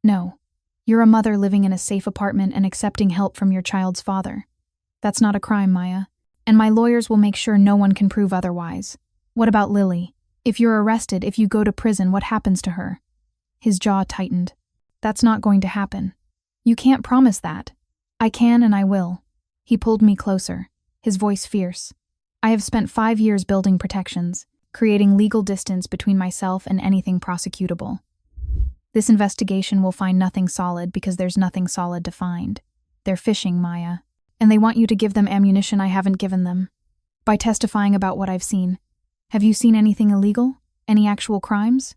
No, you're a mother living in a safe apartment and accepting help from your child's father. That's not a crime, Maya. And my lawyers will make sure no one can prove otherwise. What about Lily? If you're arrested, if you go to prison, what happens to her? His jaw tightened. That's not going to happen. You can't promise that. I can and I will. He pulled me closer, his voice fierce. I have spent 5 years building protections, creating legal distance between myself and anything prosecutable. This investigation will find nothing solid because there's nothing solid to find. They're fishing, Maya. And they want you to give them ammunition I haven't given them. By testifying about what I've seen. Have you seen anything illegal? Any actual crimes?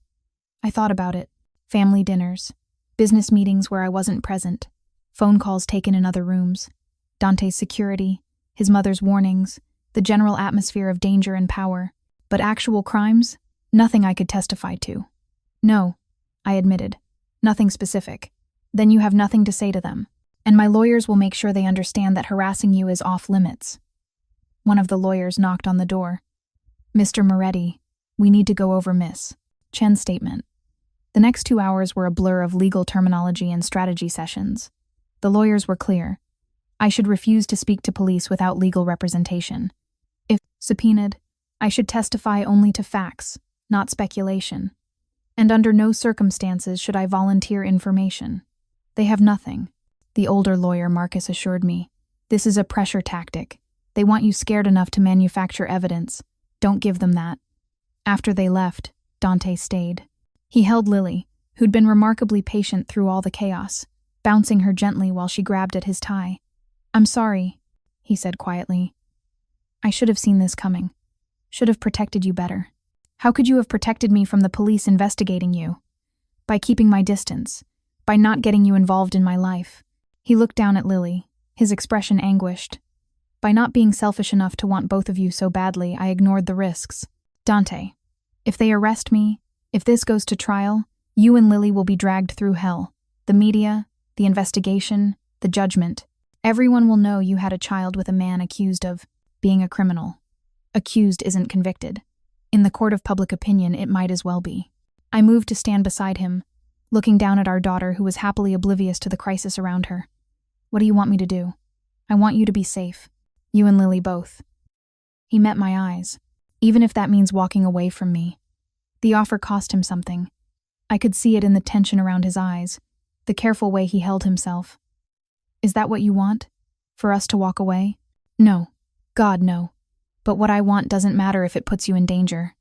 I thought about it. Family dinners. Business meetings where I wasn't present. Phone calls taken in other rooms. Dante's security. His mother's warnings. The general atmosphere of danger and power. But actual crimes? Nothing I could testify to. No, I admitted. Nothing specific. Then you have nothing to say to them. And my lawyers will make sure they understand that harassing you is off limits. One of the lawyers knocked on the door. Mr. Moretti, we need to go over Miss Chen's statement. The next 2 hours were a blur of legal terminology and strategy sessions. The lawyers were clear. I should refuse to speak to police without legal representation. If subpoenaed, I should testify only to facts, not speculation. And under no circumstances should I volunteer information. They have nothing. The older lawyer Marcus assured me. This is a pressure tactic. They want you scared enough to manufacture evidence. Don't give them that. After they left, Dante stayed. He held Lily, who'd been remarkably patient through all the chaos, bouncing her gently while she grabbed at his tie. "I'm sorry," he said quietly. "I should have seen this coming. Should have protected you better. How could you have protected me from the police investigating you? By keeping my distance, by not getting you involved in my life." He looked down at Lily, his expression anguished. "By not being selfish enough to want both of you so badly, I ignored the risks. Dante, if they arrest me, if this goes to trial, you and Lily will be dragged through hell. The media, the investigation, the judgment. Everyone will know you had a child with a man accused of being a criminal. Accused isn't convicted. In the court of public opinion, it might as well be." I moved to stand beside him, looking down at our daughter who was happily oblivious to the crisis around her. "What do you want me to do?" "I want you to be safe. You and Lily both." He met my eyes, even if that means walking away from me. The offer cost him something. I could see it in the tension around his eyes, the careful way he held himself. "Is that what you want? For us to walk away?" "No. God, no. But what I want doesn't matter if it puts you in danger."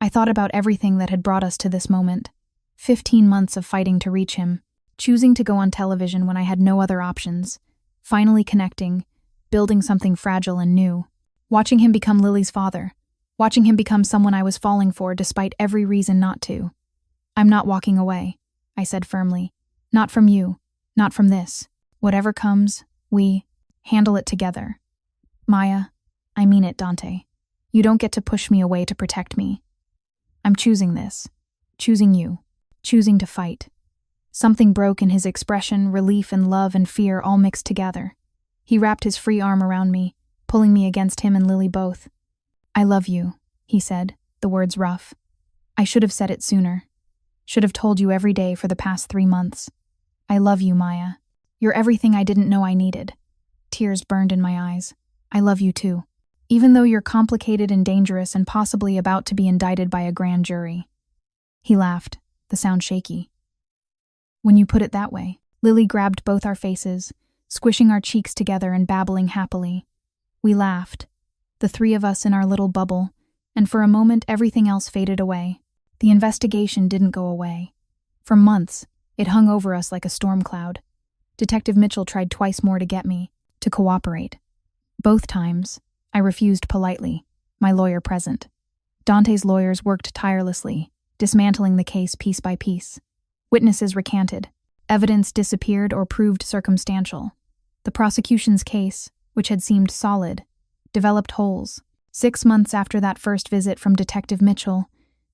I thought about everything that had brought us to this moment. 15 months of fighting to reach him, choosing to go on television when I had no other options, finally connecting, building something fragile and new, watching him become Lily's father, watching him become someone I was falling for despite every reason not to. "I'm not walking away," I said firmly. "Not from you, not from this. Whatever comes, we handle it together." "Maya, I mean it, Dante. You don't get to push me away to protect me. I'm choosing this. Choosing you. Choosing to fight." Something broke in his expression, relief and love and fear all mixed together. He wrapped his free arm around me, pulling me against him and Lily both. "I love you," he said, the words rough. "I should have said it sooner. Should have told you every day for the past 3 months. I love you, Maya. You're everything I didn't know I needed." Tears burned in my eyes. "I love you too. Even though you're complicated and dangerous and possibly about to be indicted by a grand jury." He laughed, the sound shaky. "When you put it that way." Lily grabbed both our faces, squishing our cheeks together and babbling happily. We laughed, the three of us in our little bubble, and for a moment everything else faded away. The investigation didn't go away. For months, it hung over us like a storm cloud. Detective Mitchell tried twice more to get me to cooperate. Both times, I refused politely, my lawyer present. Dante's lawyers worked tirelessly, dismantling the case piece by piece. Witnesses recanted. Evidence disappeared or proved circumstantial. The prosecution's case, which had seemed solid, developed holes. 6 months after that first visit from Detective Mitchell,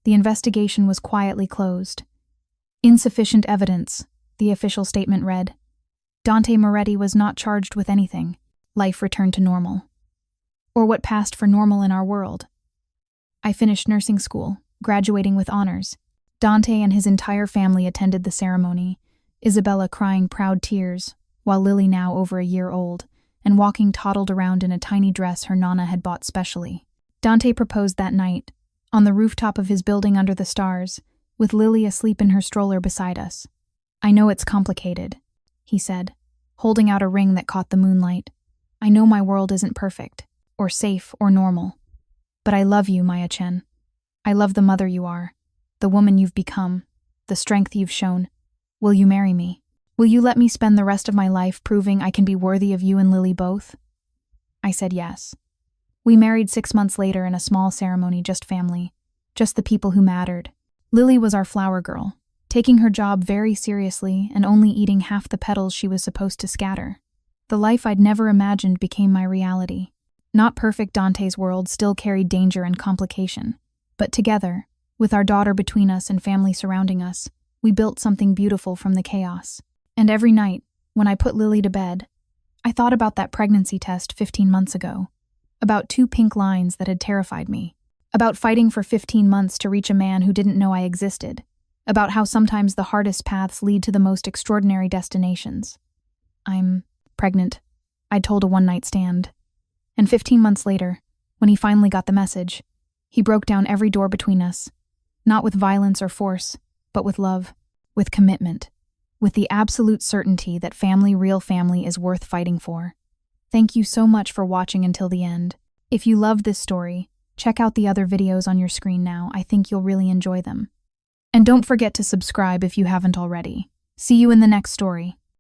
the investigation was quietly closed. "Insufficient evidence," the official statement read. Dante Moretti was not charged with anything. Life returned to normal. Or what passed for normal in our world. I finished nursing school, graduating with honors. Dante and his entire family attended the ceremony, Isabella crying proud tears, while Lily, now over a year old, and walking toddled around in a tiny dress her nana had bought specially. Dante proposed that night, on the rooftop of his building under the stars, with Lily asleep in her stroller beside us. "I know it's complicated," he said, holding out a ring that caught the moonlight. "I know my world isn't perfect, or safe, or normal. But I love you, Maya Chen. I love the mother you are, the woman you've become, the strength you've shown. Will you marry me? Will you let me spend the rest of my life proving I can be worthy of you and Lily both?" I said yes. We married 6 months later in a small ceremony, just family, just the people who mattered. Lily was our flower girl, taking her job very seriously and only eating half the petals she was supposed to scatter. The life I'd never imagined became my reality. Not perfect, Dante's world still carried danger and complication. But together, with our daughter between us and family surrounding us, we built something beautiful from the chaos. And every night, when I put Lily to bed, I thought about that pregnancy test 15 months ago, about 2 pink lines that had terrified me, about fighting for 15 months to reach a man who didn't know I existed, about how sometimes the hardest paths lead to the most extraordinary destinations. "I'm pregnant," I'd told a one-night stand. And 15 months later, when he finally got the message, he broke down every door between us, not with violence or force, but with love, with commitment, with the absolute certainty that family, real family, is worth fighting for. Thank you so much for watching until the end. If you loved this story, Check out the other videos on your screen now. I think you'll really enjoy them. And don't forget to subscribe if you haven't already. See you in the next story.